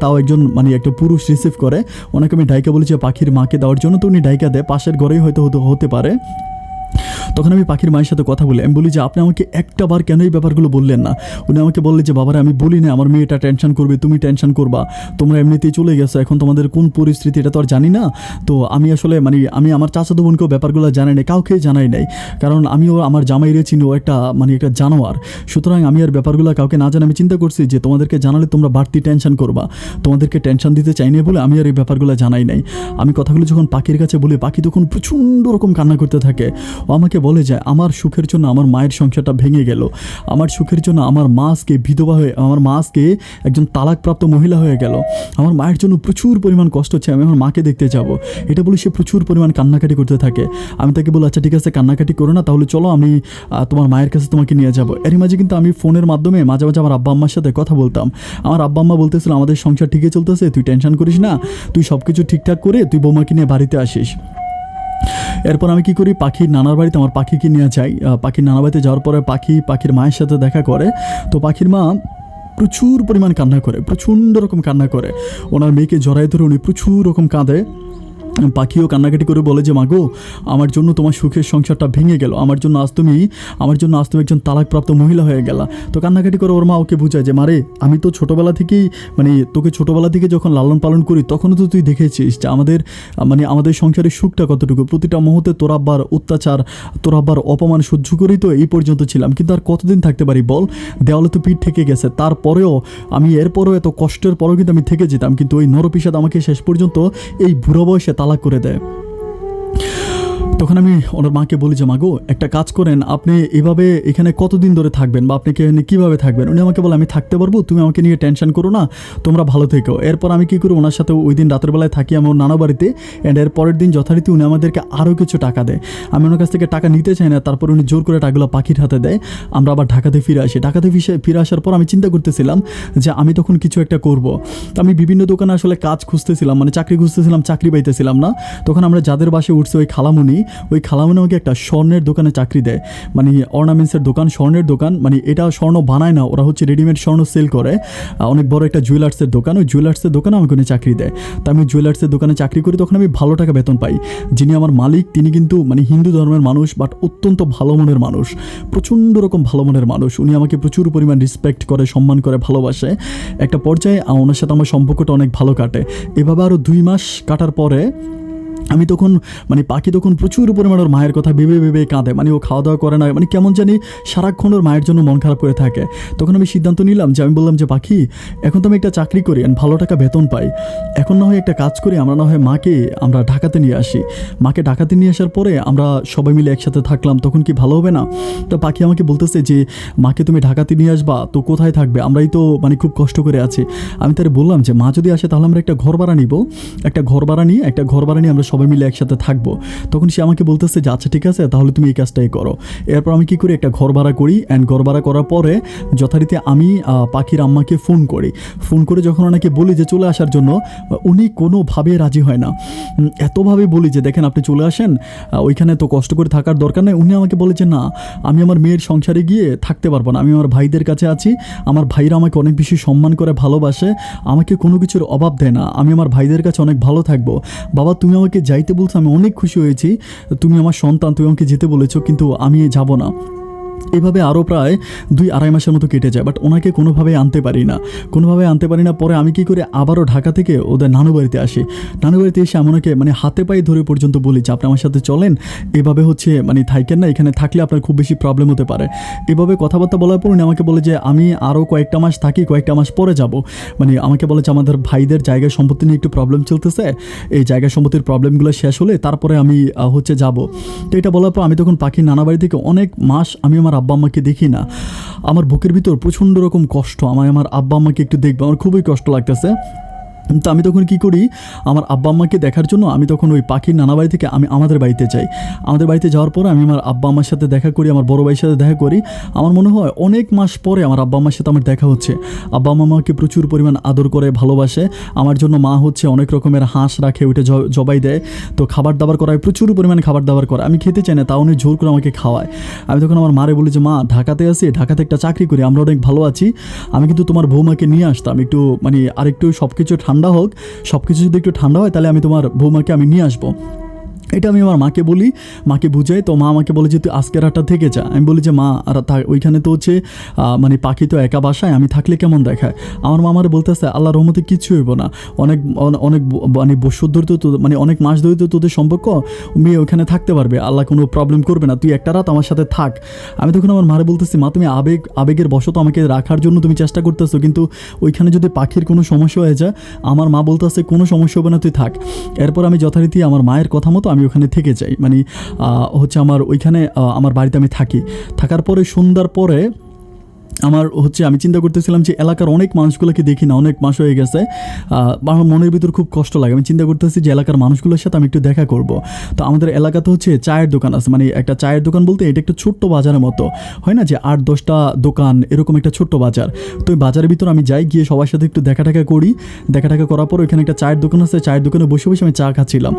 তাও একজন, মানে একটা পুরুষ রিসিভ করে, ওনাকে আমি ডাইকা বলি যে পাখির মাকে দেওয়ার জন্য। তো উনি ডাইকা দেয়, পাশের ঘরেই হয়তো হতে পারে। তখন আমি পাখির মায়ের সাথে কথা বলি, আমি বলি যে আপনি আমাকে একটা বার কেন এই ব্যাপারগুলো বললেন না? উনি আমাকে বললেন যে বাবারে আমি বলি না, আমার মেয়েটা টেনশন করবে, তুমি টেনশন করবা, তোমরা এমনিতেই চলে গেছো, এখন তোমাদের কোন পরিস্থিতি এটা তো আর জানি না। তো আমি আসলে, মানে আমি আমার চাচাতো বোনকেও ব্যাপারগুলো জানাই নাই, কাউকেই জানাই নাই, কারণ আমিও আমার জামাইরে চিনি, ও একটা, মানে একটা জানোয়ার। সুতরাং আমি আর ব্যাপারগুলো কাউকে না জানি। আমি চিন্তা করছি যে তোমাদেরকে জানালে তোমরা বাড়তি টেনশন করবা, তোমাদেরকে টেনশন দিতে চাই না বলে আমি আর এই ব্যাপারগুলো জানাই নাই। আমি কথাগুলো যখন পাখির কাছে বলি, পাখি তখন প্রচণ্ড রকম কান্না করতে থাকে। ও আমাকে বলে যায় আমার সুখের জন্য আমার মায়ের সংসারটা ভেঙে গেল, আমার সুখের জন্য আমার মা আজকে বিধবা হয়ে, আমার মা আজকে একজন তালাকপ্রাপ্ত মহিলা হয়ে গেল, আমার মায়ের জন্য প্রচুর পরিমাণ কষ্ট হচ্ছে, আমি আমার মাকে দেখতে যাব, এটা বলে সে প্রচুর পরিমাণ কান্নাকাটি করতে থাকে। আমি তাকে বলি আচ্ছা ঠিক আছে, কান্নাকাটি করো না, তাহলে চলো আমি তোমার মায়ের কাছে তোমাকে নিয়ে যাব। এরই মাঝে কিন্তু আমি ফোনের মাধ্যমে মাঝে মাঝে আমার আব্বা আম্মার সাথে কথা বলতাম। আমার আব্বা আম্মা বলতেছিল আমাদের সংসার ঠিকই চলতেছে, তুই টেনশন করিস না, তুই সব কিছু ঠিকঠাক করে তুই বৌমাকে নিয়ে বাড়িতে আসিস। এরপর আমি কী করি, পাখির নানার বাড়িতে আমার পাখিকে নিয়ে যাই। পাখির নানার বাড়িতে যাওয়ার পরে পাখির মায়ের সাথে দেখা করে। তো পাখির মা প্রচুর পরিমাণ কান্না করে, প্রচণ্ড রকম কান্না করে, ওনার মেয়েকে জড়াই ধরে উনি প্রচুর রকম কাঁদে। পাখিও কান্নাকাটি করে বলে যে মাগো, আমার জন্য তোমার সুখের সংসারটা ভেঙে গেল, আমার জন্য আজ তুমি একজন তালাকপ্রাপ্ত মহিলা হয়ে গেলা। তো কান্নাকাটি করে ওর মা ওকে বোঝায় যে মারে, আমি তো ছোটোবেলা থেকেই, মানে তোকে ছোটোবেলা থেকে যখন লালন পালন করি তখনও তো তুই দেখেছিস যে আমাদের সংসারের সুখটা কতটুকু, প্রতিটা মুহূর্তে তোর আব্বার অত্যাচার, তোর আব্বার অপমান সহ্য করেই তো এই পর্যন্ত ছিলাম, কিন্তু আর কতদিন থাকতে পারি বল, দেওয়ালে তো পিঠ থেকে গেছে, তারপরেও এরপরেও এত কষ্টের পরেও কিন্তু আমি থেকে যেতাম, কিন্তু ওই নরপিসাদ আমাকে শেষ পর্যন্ত এই বুড়ো বয়সে তালাক করে দেয়। তখন আমি ওনার মাকে বলি যে মাগো, একটা কাজ করেন, আপনি এভাবে এখানে কতদিন ধরে থাকবেন বা আপনি এখানে কীভাবে থাকবেন? উনি আমাকে বলে আমি থাকতে পারবো, তুমি আমাকে নিয়ে টেনশন করো না, তোমরা ভালো থেকো। এরপর আমি কী করি, ওনার সাথে ওই দিন রাতের বেলায় থাকি আমার নানা বাড়িতে, অ্যান্ড এর পরের দিন যথারীতি উনি আমাদেরকে আরও কিছু টাকা দেয়। আমি ওনার কাছ থেকে টাকা নিতে চাই না, তারপর উনি জোর করে টাকাগুলো পাখির হাতে দেয়। আমরা আবার ঢাকাতে ফিরে আসি। ঢাকাতে ফিরে আসার পর আমি চিন্তা করতেছিলাম যে আমি তখন কিছু একটা করব। তো আমি বিভিন্ন দোকানে আসলে কাজ খুঁজতেছিলাম, মানে চাকরি খুঁজতেছিলাম, চাকরি পাইতেছিলাম না। তখন আমরা যাদের বাসে উঠছি ওই খালামুনি, ওই খালামণি আমাকে একটা স্বর্ণের দোকানে চাকরি দেয়, মানে অর্নামেন্টসের দোকান, স্বর্ণের দোকান, মানে এটা স্বর্ণ বানায় না, ওরা হচ্ছে রেডিমেড স্বর্ণ সেল করে, অনেক বড় একটা জুয়েলার্সের দোকান, ওই জুয়েলার্সের দোকানে আমাকে উনি চাকরি দেয়। তো আমি জুয়েলার্সের দোকানে চাকরি করি, তখন আমি ভালো টাকা বেতন পাই। যিনি আমার মালিক তিনি কিন্তু মানে হিন্দু ধর্মের মানুষ, বাট অত্যন্ত ভালো মনের মানুষ, প্রচণ্ড রকম ভালো মনের মানুষ। উনি আমাকে প্রচুর পরিমাণ রেসপেক্ট করে, সম্মান করে, ভালোবাসে। একটা পর্যায়ে ওনার সাথে আমার সম্পর্কটা অনেক ভালো কাটে। এভাবে আরও 2 মাস কাটার পরে আমি তখন মানে পাখি তখন প্রচুর পরিমাণ ওর মায়ের কথা ভেবে ভেবে কাঁদে, মানে ও খাওয়া দাওয়া করে না, মানে কেমন জানি সারাক্ষণ ওর মায়ের জন্য মন খারাপ করে থাকে। তখন আমি সিদ্ধান্ত নিলাম যে আমি বললাম যে পাখি, এখন তো আমি একটা চাকরি করি, ভালো টাকা বেতন পাই, এখন না হয় একটা কাজ করি, আমরা না হয় মাকে আমরা ঢাকাতে নিয়ে আসি। মাকে ঢাকাতে নিয়ে আসার পরে আমরা সবাই মিলে একসাথে থাকলাম, তখন কি ভালো হবে না? তো পাখি আমাকে বলতেছে যে মাকে তুমি ঢাকাতে নিয়ে আসবা তো কোথায় থাকবে, আমরাই তো মানে খুব কষ্ট করে আছি। আমি তারে বললাম যে মা যদি আসে তাহলে আমরা একটা ঘর ভাড়া নিব, একটা ঘর ভাড়া নিয়ে আমরা সবাই মিলে একসাথে থাকবো। তখন সে আমাকে বলতেছে যে আচ্ছা ঠিক আছে, তাহলে তুমি এই কাজটাই করো। এরপর আমি কি করি, একটা ঘর ভাড়া করি, অ্যান্ড ঘর ভাড়া করার পরে যথারীতি আমি পাখির আম্মাকে ফোন করে যখন ওনাকে বলি যে চলে আসার জন্য, উনি কোনোভাবে রাজি হয় না। এতভাবে বলি যে দেখেন আপনি চলে আসেন, ওইখানে তো কষ্ট করে থাকার দরকার নেই। উনি আমাকে বলে যে না, আমি আমার মেয়ের সংসারে গিয়ে থাকতে পারবো না, আমি আমার ভাইদের কাছে আছি, আমার ভাইরা আমাকে অনেক বেশি সম্মান করে, ভালোবাসে, আমাকে কোনো কিছুর অভাব দেয় না, আমি আমার ভাইদের কাছে অনেক ভালো থাকবো। বাবা তুমি আমাকে যাইতে বলছো, আমি অনেক খুশি হয়েছি, তুমি আমার সন্তান, তুমি আমাকে যেতে বলেছো, কিন্তু আমি যাব না। এভাবে আরও প্রায় 2-2.5 মাসের মতো কেটে যায়, বাট ওনাকে কোনোভাবে আনতে পারি না। পরে আমি কী করি, আবারও ঢাকা থেকে ওদের নানু বাড়িতে আসি। নানু বাড়িতে এসে আমি ওনাকে মানে হাতে পায়ে ধরে পর্যন্ত বলি যে আপনি আমার সাথে চলেন, এভাবে হচ্ছে মানে থাকেন না, এখানে থাকলে আপনার খুব বেশি প্রবলেম হতে পারে। এভাবে কথাবার্তা বলার পর উনি আমাকে বলে যে আমি আরও কয়েকটা মাস থাকি, কয়েকটা মাস পরে যাব। মানে আমাকে বলে যে আমাদের ভাইদের জায়গা সম্পত্তি নিয়ে একটু প্রবলেম চলতেছে, এই জায়গা সম্পত্তির প্রবলেমগুলো শেষ হলে তারপরে আমি হচ্ছে যাব। তো এটা বলার পর আমি তখন পাখির নানা বাড়ি থেকে অনেক মাস আমি আমার আব্বা আম্মাকে দেখি না। আমার বুকের ভিতর প্রচণ্ড রকম কষ্ট, আমার আব্বা আম্মাকে একটু দেখবো, আমার খুবই কষ্ট লাগতেছে। তো আমি তখন কী করি, আমার আব্বা আম্মাকে দেখার জন্য আমি তখন ওই পাখির নানা বাড়ি থেকে আমি আমাদের বাড়িতে যাই। আমাদের বাড়িতে যাওয়ার পরে আমি আমার আব্বা আম্মার সাথে দেখা করি, আমার বড় ভাইয়ের সাথে দেখা করি। আমার মনে হয় অনেক মাস পরে আমার আব্বা আম্মার সাথে আমার দেখা হচ্ছে। আব্বা আম্মা আমাকে প্রচুর পরিমাণ আদর করে, ভালোবাসে। আমার জন্য মা হচ্ছে অনেক রকমের হাঁস রাখে, ওইটা জবাই দেয়, তো খাবার দাবার করায়, প্রচুর পরিমাণে খাবার দাবার করে। আমি খেতে চাই না, তা উনি জোর করে আমাকে খাওয়ায়। আমি তখন আমার মারে বলি যে মা, ঢাকাতে আছি, ঢাকাতে একটা চাকরি করি, আমরা অনেক ভালো আছি, আমি কিন্তু তোমার বৌমাকে নিয়ে আসতাম, একটু মানে আরেকটু সব কিছু ঠান্ডা হোক, সব কিছু যদি একটু ঠান্ডা হয় তাহলে আমি তোমার বৌমাকে আমি নিয়ে আসবো। এটা আমি আমার মাকে বলি, মাকে বুঝাই। তো মা আমাকে বলে যে তুই আজকে রাতটা থেকে যা। আমি বলি যে মা, আর ওইখানে তো হচ্ছে মানে পাখি তো একা বাসায়, আমি থাকলে কেমন দেখায়। আমার মা আমার বলতেছে আল্লাহর রহমতে কিচ্ছু হইব না, অনেক অনেক মানে বছর ধরে তো মানে অনেক মাস ধরে তো তোদের সম্পর্ক, মেয়ে ওইখানে থাকতে পারবে, আল্লাহ কোনো প্রবলেম করবে না, তুই একটা রাত আমার সাথে থাক। আমি তখন আমার মারে বলতেছি মা, তুমি আবেগের বশত আমাকে রাখার জন্য তুমি চেষ্টা করতেছো, কিন্তু ওইখানে যদি পাখির কোনো সমস্যা হয়ে যায়, আমার মা বলতেছে কোনো সমস্যা হবে না, তুই থাক। এরপর আমি যথারীতি আমার মায়ের কথা মতো আমি ওখানে থেকে যাই, মানে হচ্ছে আমার ওইখানে আমার বাড়িতে আমি থাকার পরে সন্ধ্যার পরে আমার হচ্ছে আমি চিন্তা করতেছিলাম যে এলাকার অনেক মানুষগুলোকে দেখি না, অনেক মাস হয়ে গেছে, আমার মনের ভিতর খুব কষ্ট লাগে। আমি চিন্তা করতেছি যে এলাকার মানুষগুলোর সাথে আমি একটু দেখা করব। তো আমাদের এলাকাতে হচ্ছে চায়ের দোকান আছে, মানে একটা চায়ের দোকান বলতে এটা একটা ছোট্ট বাজারের মতো হয় না, যে 8-10টা দোকান এরকম একটা ছোট্ট বাজার। তো ওই বাজারের ভিতর আমি যাই, গিয়ে সবার সাথে একটু দেখা করি। দেখা করার পর ওইখানে একটা চায়ের দোকান আছে, চায়ের দোকানে বসে বসে আমি চা খাচ্ছিলাম।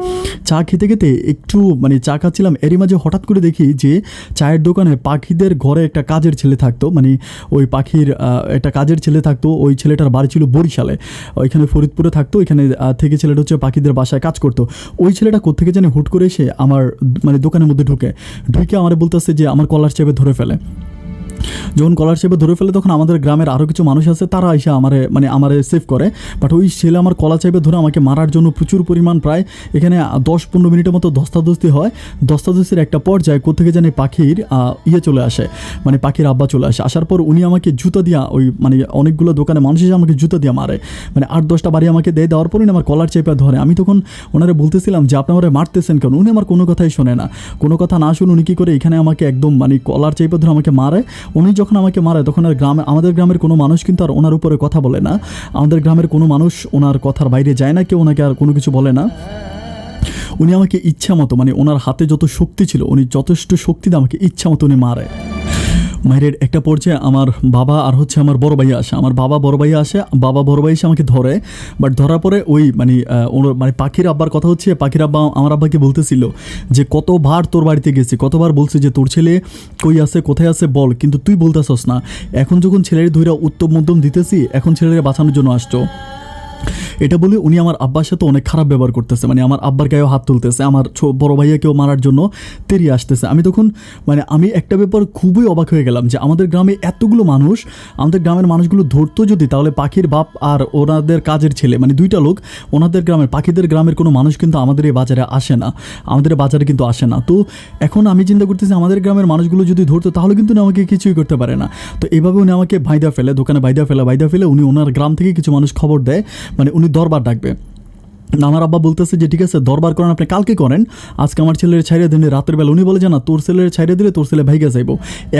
চা খেতে একটু মানে চা খাচ্ছিলাম, এরই মাঝে হঠাৎ করে দেখি যে চায়ের দোকানে পাখিদের ঘরে একটা কাজের ছেলে থাকতো, মানে ওই পাখির একটা কাজের ছেলে থাকতো। ওই ছেলেটার বাড়ি ছিল বরিশালে, ওইখানে ফরিদপুরে থাকতো। ওইখানে থেকে ছেলেটা হচ্ছে পাখিদের বাসায় কাজ করতো। ওই ছেলেটা কোত্থেকে জানি হুট করে এসে আমার মানে দোকানের মধ্যে ঢুকে আমার বলতেছে যে আমার কলার চেপে ধরে ফেলে। যখন কলার চেপে ধরে ফেলে তখন আমাদের গ্রামের আরও কিছু মানুষ আছে, তারা এসে আমারে সেভ করে। বাট ওই ছেলে আমার কলা চেপে ধরে আমাকে মারার জন্য প্রচুর পরিমাণ, প্রায় এখানে 10-15 মিনিটের মতো ধস্তাধস্তি হয়। ধস্তাধস্তির একটা পর্যায়ে কোত্থেকে জানি পাখির চলে আসে, মানে পাখির আব্বা চলে আসে। আসার পর উনি আমাকে জুতা দিয়া, ওই মানে অনেকগুলো দোকানে মানুষ এসে আমাকে জুতা দিয়ে মারে, মানে 8-10টা বাড়ি আমাকে দেওয়ার পর উনি আমার কলার চেপে ধরে। আমি তখন ওনারা বলতেছিলাম যে আপনি আমারে মারতেছেন কেন? উনি আমার কোনো কথাই শোনে না, কোনো কথা না শুনে উনি কী করে এখানে আমাকে একদম মানে কলার চেপে ধরে আমাকে মারে। উনি যখন আমাকে মারে তখন আর আমাদের গ্রামের কোনো মানুষ কিন্তু আর ওনার উপরে কথা বলে না, আমাদের গ্রামের কোনো মানুষ ওনার কথার বাইরে যায় না, কেউ ওনাকে আর কোনো কিছু বলে না। উনি আমাকে ইচ্ছা মতো, মানে ওনার হাতে যত শক্তি ছিল, উনি যথেষ্ট শক্তি দিয়ে আমাকে ইচ্ছা মতো উনি মারে। মায়ের একটা পর্যায়ে আমার বাবা আর হচ্ছে আমার বড় ভাইয়া আসে, আমার বাবা বড় ভাইয়া আসে, বাবা বড় ভাই এসে আমাকে ধরে। বাট ধরার পরে ওই ওর পাখির আব্বার কথা হচ্ছে, পাখির আব্বা আমার আব্বাকে বলতেছিল যে কতবার তোর বাড়িতে গেছি, কতবার বলছি যে তোর ছেলে কই আছে, কোথায় আছে বল, কিন্তু তুই বলতেছস না। এখন যখন ছেলের ধইরা উত্তম মধ্যম দিতেছি, এখন ছেলের বাঁচানোর জন্য আসছো। এটা বলে উনি আমার আব্বার সাথে অনেক খারাপ ব্যবহার করতেছে, আমার আব্বার গায়েও হাত তুলতেছে, আমার বড় ভাইয়াকেও মারার জন্য তেরিয়ে আসতেছে। আমি তখন আমি একটা ব্যাপার খুবই অবাক হয়ে গেলাম যে আমাদের গ্রামে এতগুলো মানুষ, আমাদের গ্রামের মানুষগুলো ধরতো যদি, তাহলে পাখির বাপ আর ওনাদের কাজের ছেলে দুইটা লোক, ওনাদের গ্রামের পাখিদের গ্রামের কোনো মানুষ কিন্তু আমাদের এই বাজারে আসে না, আমাদের বাজারে কিন্তু আসে না। তো এখন আমি চিন্তা করতেছি আমাদের গ্রামের মানুষগুলো যদি ধরতো তাহলে কিন্তু আমাকে কিছুই করতে পারে না। তো এইভাবে উনি আমাকে ভাইদা ফেলে, দোকানে ভাইদা ফেলে উনি ওনার গ্রাম থেকে কিছু মানুষ খবর দেয়, উনি দরবার ডাকবে। আমার আব্বা বলতেছে যে ঠিক আছে দরবার করেন, আপনি কালকে করেন, আজকে আমার ছেলের ছাইড়ে দিন রাতের বেলা। উনি বলে যে না, তোর ছেলের ছাইড়ে দিলে তোর ছেলে ভাইগা যাইব,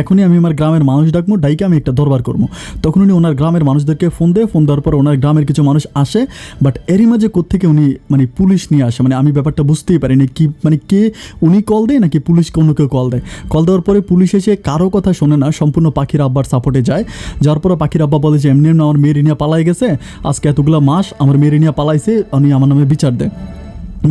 এখনই আমি আমার গ্রামের মানুষ ডাকবো, ডাইকে আমি একটা দরবার করবো। তখন উনি ওনার গ্রামের মানুষদেরকে ফোন দেওয়ার পর ওনার গ্রামের কিছু মানুষ আসে। বাট এরই মাঝে কোত্থেকে উনি পুলিশ নিয়ে আসে, আমি ব্যাপারটা বুঝতেই পারিনি কি কে উনি কল দেয় নাকি পুলিশ অন্য কেউ কল দেয়। কল দেওয়ার পরে পুলিশ এসে কারো কথা শোনে না, সম্পূর্ণ পাখির আব্বার সাপোর্টে যায়। যার পরে পাখির আব্বা বলে যে এমনি আমার মেয়ের নিয়ে পালাই গেছে, আজকে এতগুলো মাস আমার মেয়ের নিয়ে পালাইছে, উনি আমার নামে বিচার দেয়।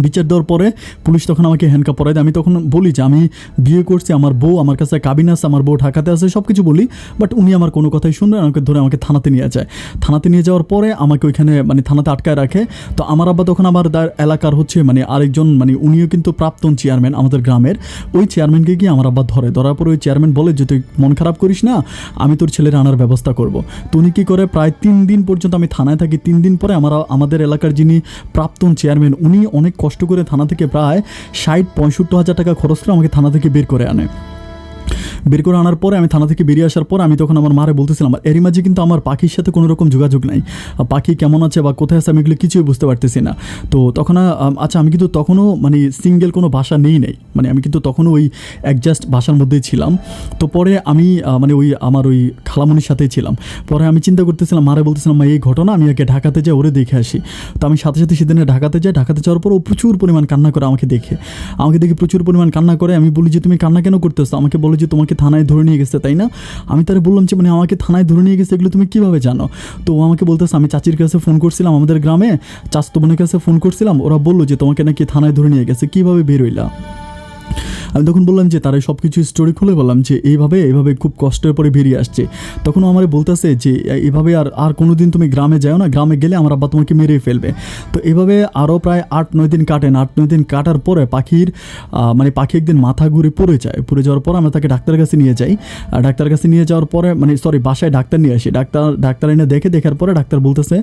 বিচার দেওয়ার পরে পুলিশ তখন আমাকে হ্যান্ডকাপ পরায় দেয়। আমি তখন বলি যে আমি বিয়ে করছি, আমার বউ আমার কাছে কাবিন আছে, আমার বউ ঢাকাতে আছে, সব কিছু বলি। বাট উনি আমার কোনো কথাই শুনবেন, আমাকে ধরে আমাকে থানাতে নিয়ে যায়। থানাতে নিয়ে যাওয়ার পরে আমাকে ওইখানে থানাতে আটকায় রাখে। তো আমার আব্বা তখন আমার এলাকার হচ্ছে আরেকজন উনিও কিন্তু প্রাক্তন চেয়ারম্যান আমাদের গ্রামের, ওই চেয়ারম্যানকে গিয়ে আমার আব্বা ধরার পরে ওই চেয়ারম্যান বলে যে তুই মন খারাপ করিস না, আমি তোর ছেলের আনার ব্যবস্থা করব। তো উনি কী করে, প্রায় 3 দিন পর্যন্ত আমি থানায় থাকি। 3 দিন পরে আমাদের এলাকার যিনি প্রাক্তন চেয়ারম্যান, উনি অনেক কষ্ট করে থানা থেকে প্রায় 60-65 হাজার টাকা খরচ করে আমাকে থানা থেকে বের করে আনার পরে আমি থানা থেকে বেরিয়ে আসার পর আমি তখন আমার মারে বলতেছিলাম, এরই মাঝে কিন্তু আমার পাখির সাথে কোনো রকম যোগাযোগ নাই, পাখি কেমন আছে বা কোথায় আছে আমি এগুলো কিছুই বুঝতে পারতেছি না। তো তখন আচ্ছা আমি কিন্তু তখনও সিঙ্গেল কোনো বাসা নেই, আমি কিন্তু তখনও ওই অ্যাডজাস্ট বাসার মধ্যেই ছিলাম। তো পরে আমি ওই আমার ওই খালামনির সাথেই ছিলাম। পরে আমি চিন্তা করতেছিলাম, মারে বলতেছিলাম এই ঘটনা, আমি আগে ঢাকাতে যাই, ওরে দেখে আসি। তো আমি সাথে সাথে সেদিনে ঢাকাতে যাওয়ার পর ও প্রচুর পরিমাণ কান্না করে, আমাকে দেখে প্রচুর পরিমাণ কান্না করে। আমি বলি যে তুমি কান্না কেন করতেছো? আমাকে বলে যে তোমাকে থানায় ধরে নিয়ে গেছে, তাই না? আমি তারে বললাম যে আমাকে থানায় ধরে নিয়ে গেছে, এগুলো তুমি কীভাবে জানো? তো ও আমাকে বলতেছে আমি চাচির কাছে ফোন করছিলাম, আমাদের গ্রামে চাচতো বোনের কাছে ফোন করছিলাম, ওরা বললো যে তোমাকে নাকি থানায় ধরে নিয়ে গেছে, কীভাবে বের হইলা? আমি তখন বললাম যে তারা সব কিছু স্টোরি খুলে বললাম যে এইভাবে খুব কষ্টের পরে বেরিয়ে আসছে। তখন আমার বলতেছে যে এইভাবে আর কোনো দিন তুমি গ্রামে যাও না, গ্রামে গেলে আমার আব্বা তোমাকে মেরে ফেলবে। তো এভাবে আরও প্রায় 8-9 দিন কাটেন। 8-9 দিন কাটার পরে পাখি একদিন মাথা ঘুরে পড়ে যাওয়ার পর আমরা তাকে ডাক্তারের কাছে নিয়ে যাই। ডাক্তারের কাছে নিয়ে যাওয়ার পরে বাসায় ডাক্তার নিয়ে আসি। ডাক্তার এনে দেখার পরে ডাক্তার বলতেছে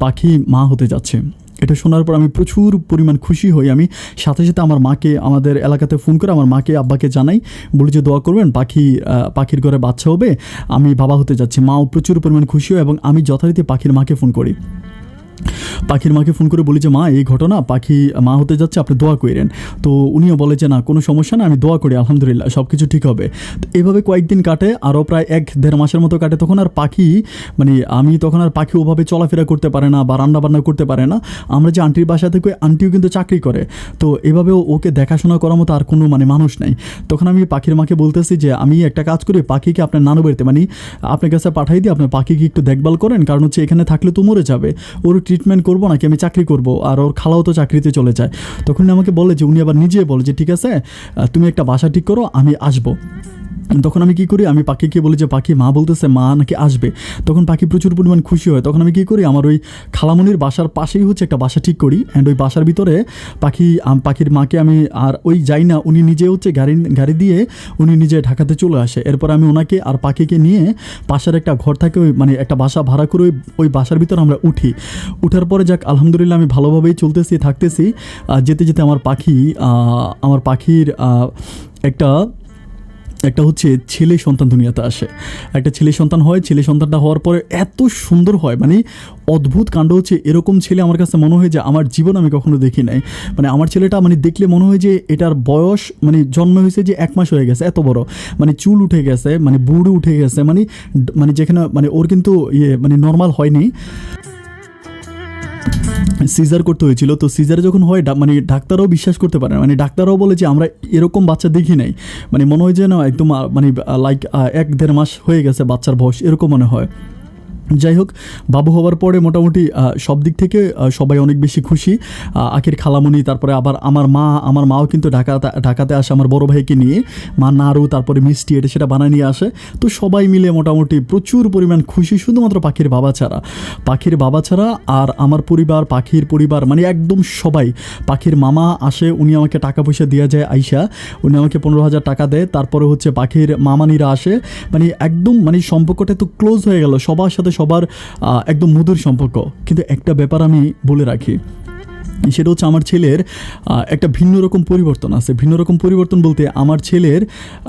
পাখি মা হতে যাচ্ছে। এটা শোনার পর আমি প্রচুর পরিমাণ খুশি হই। আমি সাথে সাথে আমার মাকে, আমাদের এলাকাতে ফোন করে আমার মাকে আব্বাকে জানাই, বলি যে দোয়া করবেন, পাখির ঘরে বাচ্চা হবে, আমি বাবা হতে যাচ্ছি। মাও প্রচুর পরিমাণ খুশি হয় এবং আমি যথারীতি পাখির মাকে ফোন করে বলি যে মা এই ঘটনা, পাখি মা হতে যাচ্ছে, আপনি দোয়া করেন। তো উনিও বলে যে না কোনো সমস্যা না, আমি দোয়া করি, আলহামদুলিল্লাহ সব কিছু ঠিক হবে। তো এভাবে কয়েকদিন কাটে, আরও প্রায় 1-1.5 মাসের মতো কাটে। তখন আর পাখি পাখি ওভাবে চলাফেরা করতে পারে না বা রান্নাবান্না করতে পারে না। আমরা যে আন্টির বাসা থেকে, আন্টিও কিন্তু চাকরি করে, তো এভাবেও ওকে দেখাশোনা করার মতো আর কোনো মানুষ নাই। তখন আমি পাখির মাকে বলতেছি যে আমি একটা কাজ করি, পাখিকে আপনার নানু বাড়িতে আপনার কাছে পাঠাই দিই, আপনার পাখিকে একটু দেখভাল করেন, কারণ হচ্ছে এখানে থাকলে তো মরে যাবে, ওর ট্রিটমেন্ট করবো নাকি আমি চাকরি করব, আর ওর খালাও তো চাকরিতে চলে যায়। তখন আমাকে বলে যে উনি আবার নিজে বলে যে ঠিক আছে তুমি একটা বাসা ঠিক করো, আমি আসবো। তখন আমি কী করি, আমি পাখিকে বলি যে পাখি মা বলতেছে মা নাকি আসবে। তখন পাখি প্রচুর পরিমাণ খুশি হয়। তখন আমি কী করি, আমার ওই খালামনির বাসার পাশেই হচ্ছে একটা বাসা ঠিক করি, অ্যান্ড ওই বাসার ভিতরে পাখির মাকে আমি আর ওই যাই না, উনি নিজে হচ্ছে গাড়ি দিয়ে উনি নিজে ঢাকাতে চলে আসে। এরপর আমি ওনাকে আর পাখিকে নিয়ে পাশের একটা ঘর থাকে, ওই একটা বাসা ভাড়া করে ওই বাসার ভিতরে আমরা উঠার পরে যাক আলহামদুলিল্লাহ আমি ভালোভাবেই থাকতেছি। যেতে যেতে আমার পাখির একটা হচ্ছে ছেলে সন্তান দুনিয়াতে আসে। একটা ছেলে সন্তান হয়। ছেলে সন্তানটা হওয়ার পরে এত সুন্দর হয়, অদ্ভুত কাণ্ড হচ্ছে, এরকম ছেলে আমার কাছে মনে হয় যে আমার জীবন আমি কখনো দেখি নাই। আমার ছেলেটা দেখলে মনে হয় যে এটার বয়স জন্ম হয়েছে যে 1 মাস হয়ে গেছে, এত বড়, চুল উঠে গেছে, বুড়ো উঠে গেছে, যেখানে ওর কিন্তু নর্মাল হয়নি। সিজার করতে হয়েছিল। তো সিজারে যখন হয় মানে ডাক্তাররাও বিশ্বাস করতে পারে না, মানে ডাক্তাররাও বলে যে আমরা এরকম বাচ্চা দেখি নাই, মানে মনে হয় যে না একদম মানে লাইক 1-1.5 মাস হয়ে গেছে বাচ্চার বয়স, এরকম মনে হয়। যাই হোক, বাবু হওয়ার পরে মোটামুটি সব দিক থেকে সবাই অনেক বেশি খুশি। আখির খালামণি, তারপরে আবার আমার মাও কিন্তু ঢাকাতে আসে আমার বড় ভাইকে নিয়ে, মা নাড়ু তারপরে মিষ্টি এটা সেটা বানায় নিয়ে আসে। তো সবাই মিলে মোটামুটি প্রচুর পরিমাণ খুশি, শুধুমাত্র পাখির বাবা ছাড়া আর আমার পরিবার, পাখির পরিবার মানে একদম সবাই। পাখির মামা আসে, উনি আমাকে টাকা পয়সা দিয়ে যায়, আইসা উনি আমাকে 15,000 টাকা দেয়। তারপরে হচ্ছে পাখির মামানিরা আসে, মানে একদম মানে সম্পর্কটা তো ক্লোজ হয়ে গেল, সবার সাথে সবার একদম মধুর সম্পর্ক। কিন্তু একটা ব্যাপার আমি বলে রাখি, সেটা হচ্ছে আমার ছেলের একটা ভিন্ন রকম পরিবর্তন আছে। ভিন্ন রকম পরিবর্তন বলতে আমার ছেলের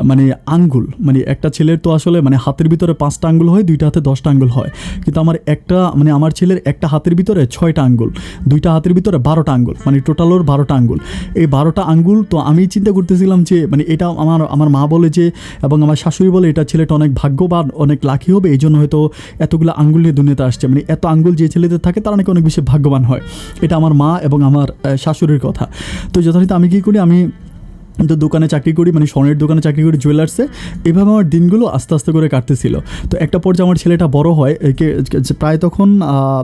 মানে আঙ্গুল, মানে একটা ছেলের তো আসলে মানে হাতের ভিতরে 5টা আঙ্গুল হয়, 2টা হাতে 10টা আঙ্গুল হয়, কিন্তু আমার ছেলের একটা হাতের ভিতরে 6টা আঙ্গুল, 2টা হাতের ভিতরে 12টা আঙ্গুল, মানে টোটাল ওর 12টা আঙ্গুল। এই 12টা আঙ্গুল তো আমি চিন্তা করতেছিলাম যে মানে এটা আমার মা বলে যে, এবং আমার শাশুড়ি বলে এটা ছেলেটা অনেক ভাগ্যবান, অনেক লাকি হবে, এই জন্য হয়তো এতগুলো আঙ্গুল নিয়ে দুনিয়াতে আসছে। মানে এত আঙ্গুল যে ছেলেদের থাকে তারা নাকি অনেক বেশি ভাগ্যবান হয়, এটা আমার মা এবং আমার শাশুড়ির কথা। তো যথারীতি আমি কী করি, আমি তো দোকানে চাকরি করি, মানে স্বর্ণের দোকানে চাকরি করি, জুয়েলার্সে। এভাবে আমার দিনগুলো আস্তে আস্তে করে কাটতেছিল। তো একটা পর্যায়ে আমার ছেলেটা বড় হয়, প্রায় তখন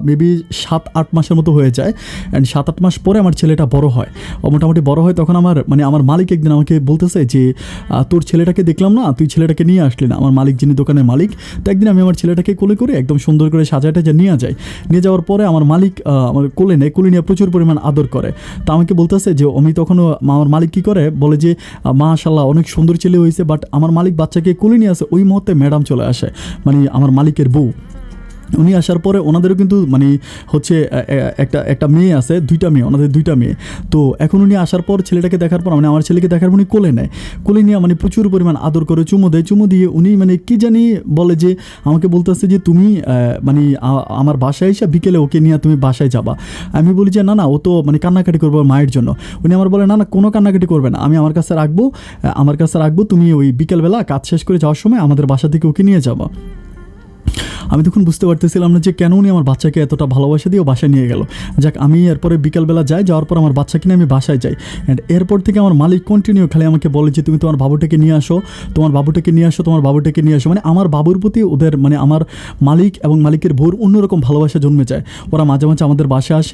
মেবি 7-8 মাসের মতো হয়ে যায়। অ্যান্ড 7-8 মাস পরে আমার ছেলেটা বড় হয়, মোটামুটি বড় হয়। তখন আমার মালিক একদিন আমাকে বলতেছে যে তোর ছেলেটাকে দেখলাম না, তুই ছেলেটাকে নিয়ে আসলি না। আমার মালিক, যিনি দোকানের মালিক, তো একদিন আমি আমার ছেলেটাকে কোলে করে একদম সুন্দর করে সাজাটা নিয়ে যাই। নিয়ে যাওয়ার পরে আমার মালিক আমার কোলে নিয়ে প্রচুর পরিমাণ আদর করে। তো আমাকে বলতেছে যে আমি তখনও, আমার মালিক কী করে বলে যে মাশাআল্লাহ অনেক সুন্দর ছেলে হয়েছে, বাট আমার মালিক বাচ্চাকে কোলে নিয়ে আসে, ওই মুহূর্তে ম্যাডাম চলে আসে, মানে আমার মালিকের বউ। উনি আসার পরে ওনাদেরও কিন্তু মানে হচ্ছে একটা মেয়ে আছে, 2টা মেয়ে, ওনাদের 2টা মেয়ে। তো এখন উনি আসার পর ছেলেটাকে দেখার পর, মানে আমার ছেলেকে দেখার পর উনি কোলে নেয়, কোলে নিয়ে মানে প্রচুর পরিমাণ আদর করে, চুমু দিয়ে উনি মানে কি জানি বলে যে আমাকে বলতেছে যে তুমি মানে আমার বাসায় এসে বিকেলে ওকে নিয়ে তুমি বাসায় যাবা। আমি বলি যে না, ও তো মানে কান্নাকাটি করবো মায়ের জন্য। উনি আমার বলে না কোনো কান্নাকাটি করবে না, আমি আমার কাছে রাখবো, তুমি ওই বিকেলবেলা কাজ শেষ করে যাওয়ার সময় আমাদের বাসা থেকে ওকে নিয়ে যাবা। আমি তখন বুঝতে পারতেছিলাম না যে কেন উনি আমার বাচ্চাকে এতটা ভালোবাসা দিয়ে বাসায় নিয়ে গেল। যাক, আমি এরপরে বিকালবেলা যাওয়ার পর আমার বাচ্চাকে নিয়ে আমি বাসায় যাই। অ্যান্ড এরপর থেকে আমার মালিক কন্টিনিউ খালি আমাকে বলে যে তুমি তোমার বাবুটাকে নিয়ে আসো। মানে আমার বাবুর প্রতি ওদের, মানে আমার মালিক এবং মালিকের বউর অন্যরকম ভালোবাসা জন্মে যায়। ওরা মাঝে মাঝে আমাদের বাসায় আসে,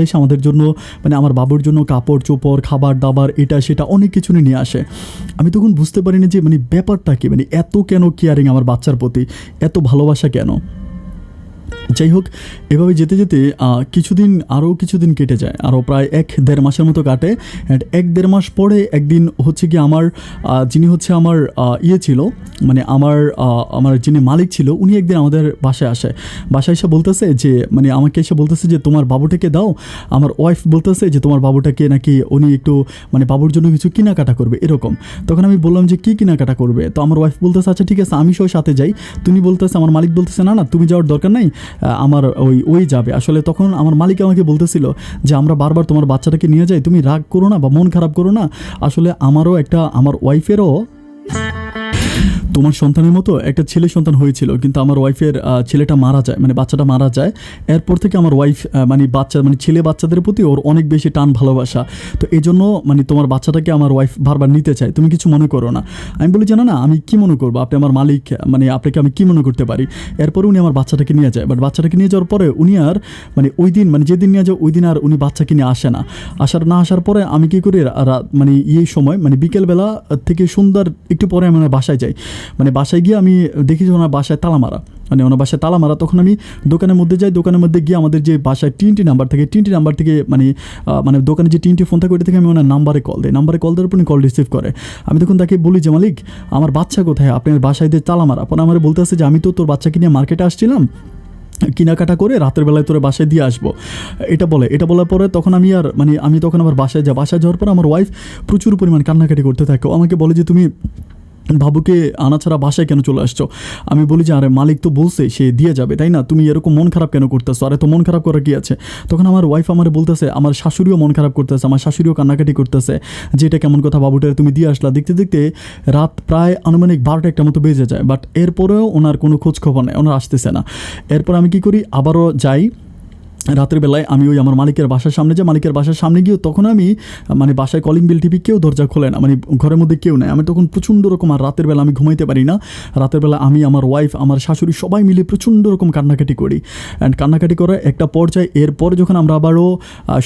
এসে আমাদের জন্য, মানে আমার বাবুর জন্য কাপড় চোপড়, খাবার দাবার, এটা সেটা অনেক কিছু নিয়ে আসে। আমি তখন বুঝতে পারিনি যে মানে ব্যাপারটা কি, মানে এত কেন কেয়ারিং আমার বাচ্চার প্রতি, এত ভালোবাসা কেন। যাই হোক, এভাবে যেতে যেতে আরও কিছুদিন কেটে যায়, আরও প্রায় 1-1.5 মাসের মতো কাটে। অ্যান্ড 1-1.5 মাস পরে একদিন হচ্ছে কি আমার যিনি হচ্ছে আমার ছিল, মানে আমার যিনি মালিক ছিল, উনি একদিন আমাদের বাসায় এসে বলতেছে যে, মানে আমাকে এসে বলতেছে যে তোমার বাবুটাকে দাও। আমার ওয়াইফ বলতেছে যে তোমার বাবুটাকে নাকি উনি একটু মানে বাবুর জন্য কিছু কেনাকাটা করবে এরকম। তখন আমি বললাম যে কী কেনাকাটা করবে? তো আমার ওয়াইফ বলতেছে আচ্ছা ঠিক আছে আমি সাথে যাই। তুমি বলতেছে, আমার মালিক বলতেছে না তুমি যাওয়ার দরকার নাই, আমার ওই যাবে। আসলে তখন আমার মালিক আমাকে বলতেছিল যে আমরা বারবার তোমার বাচ্চাটাকে নিয়ে যাই, তুমি রাগ করো না বা মন খারাপ করো না। আসলে আমার ওয়াইফেরও তোমার সন্তানের মতো একটা ছেলে সন্তান হয়েছিল, কিন্তু আমার ওয়াইফের ছেলেটা মারা যায়, মানে বাচ্চাটা মারা যায়। এরপর থেকে আমার ওয়াইফ মানে ছেলে বাচ্চাদের প্রতি ওর অনেক বেশি টান ভালোবাসা। তো এই জন্য মানে তোমার বাচ্চাটাকে আমার ওয়াইফ বারবার নিতে চায়, তুমি কিছু মনে করো না। আমি বলি জানো না আমি কি মনে করবো, আপনি আমার মালিক, মানে আপনাকে আমি কি মনে করতে পারি। এরপরে উনি আমার বাচ্চাটাকে নিয়ে যায়, বাট বাচ্চাটাকে নিয়ে যাওয়ার পরে উনি আর মানে ওই দিন, মানে যেদিন নিয়ে যায় ওই দিন আর উনি বাচ্চাকে নিয়ে আসে না। আসার পরে আমি কী করি, মানে এই সময় মানে বিকেলবেলা থেকে সন্ধ্যার একটু পরে আমি বাসায় যাই। মানে বাসায় গিয়ে আমি দেখি যে ওনার বাসায় তালা মারা। তখন আমি দোকানের মধ্যে যাই, দোকানের মধ্যে গিয়ে আমাদের যে বাসায় টিনটি নাম্বার থেকে মানে দোকানে যে টিনটি ফোন থাকে ওইটা থেকে আমি ওনার নাম্বারে কল দেওয়ার পর উনি কল রিসিভ করে। আমি তখন তাকে বলি যে মালিক আমার বাচ্চা কোথায়, আপনার বাসায় দিয়ে তালা মারা। পরে আমার বলতেছে যে আমি তো তোর বাচ্চাকে নিয়ে মার্কেটে আসছিলাম, কেনাকাটা করে রাতের বেলায় তোর বাসায় দিয়ে আসবো, এটা বলার পরে তখন আমি তখন আমার বাসায় যাওয়ার পর আমার ওয়াইফ প্রচুর পরিমাণ কান্নাকাটি করতে থাকে। আমাকে বলে যে তুমি বাবুকে আনা ছাড়া বাসায় কেন চলে আসছো? আমি বলি যে আরে মালিক তো বলছে সে দিয়ে যাবে, তাই না, তুমি এরকম মন খারাপ কেন করতেছো? আরে তো মন খারাপ করার কি আছে? তখন আমার ওয়াইফ আমার বলতেছে, আমার শাশুড়িও মন খারাপ করতেছে, আমার শাশুড়িও কান্নাকাটি করতেছে যে এটা কেমন কথা, বাবুটারে তুমি দিয়ে আসলা। দেখতে দেখতে রাত প্রায় আনুমানিক 12টা মতো বেজে যায়, বাট এরপরেও ওনার কোনো খোঁজ খবর নেই, ওনার আসতেছে না। এরপর আমি কি করি, আবারও যাই রাতের বেলায় আমি ওই আমার মালিকের বাসার সামনে যে মালিকের বাসার সামনে গিয়ে তখন আমি মানে বাসায় কলিং বেল টিপি, কেউ দরজা খোলে না, মানে ঘরের মধ্যে কেউ নেই। আমি তখন প্রচণ্ড রকম, আর রাতের বেলা আমি ঘুমাইতে পারি না। রাতের বেলা আমি, আমার ওয়াইফ, আমার শাশুড়ি সবাই মিলে প্রচণ্ড রকম কান্নাকাটি করি। অ্যান্ড কান্নাকাটি করে একটা পর্যায়ে, এরপরে যখন আমরা আবারও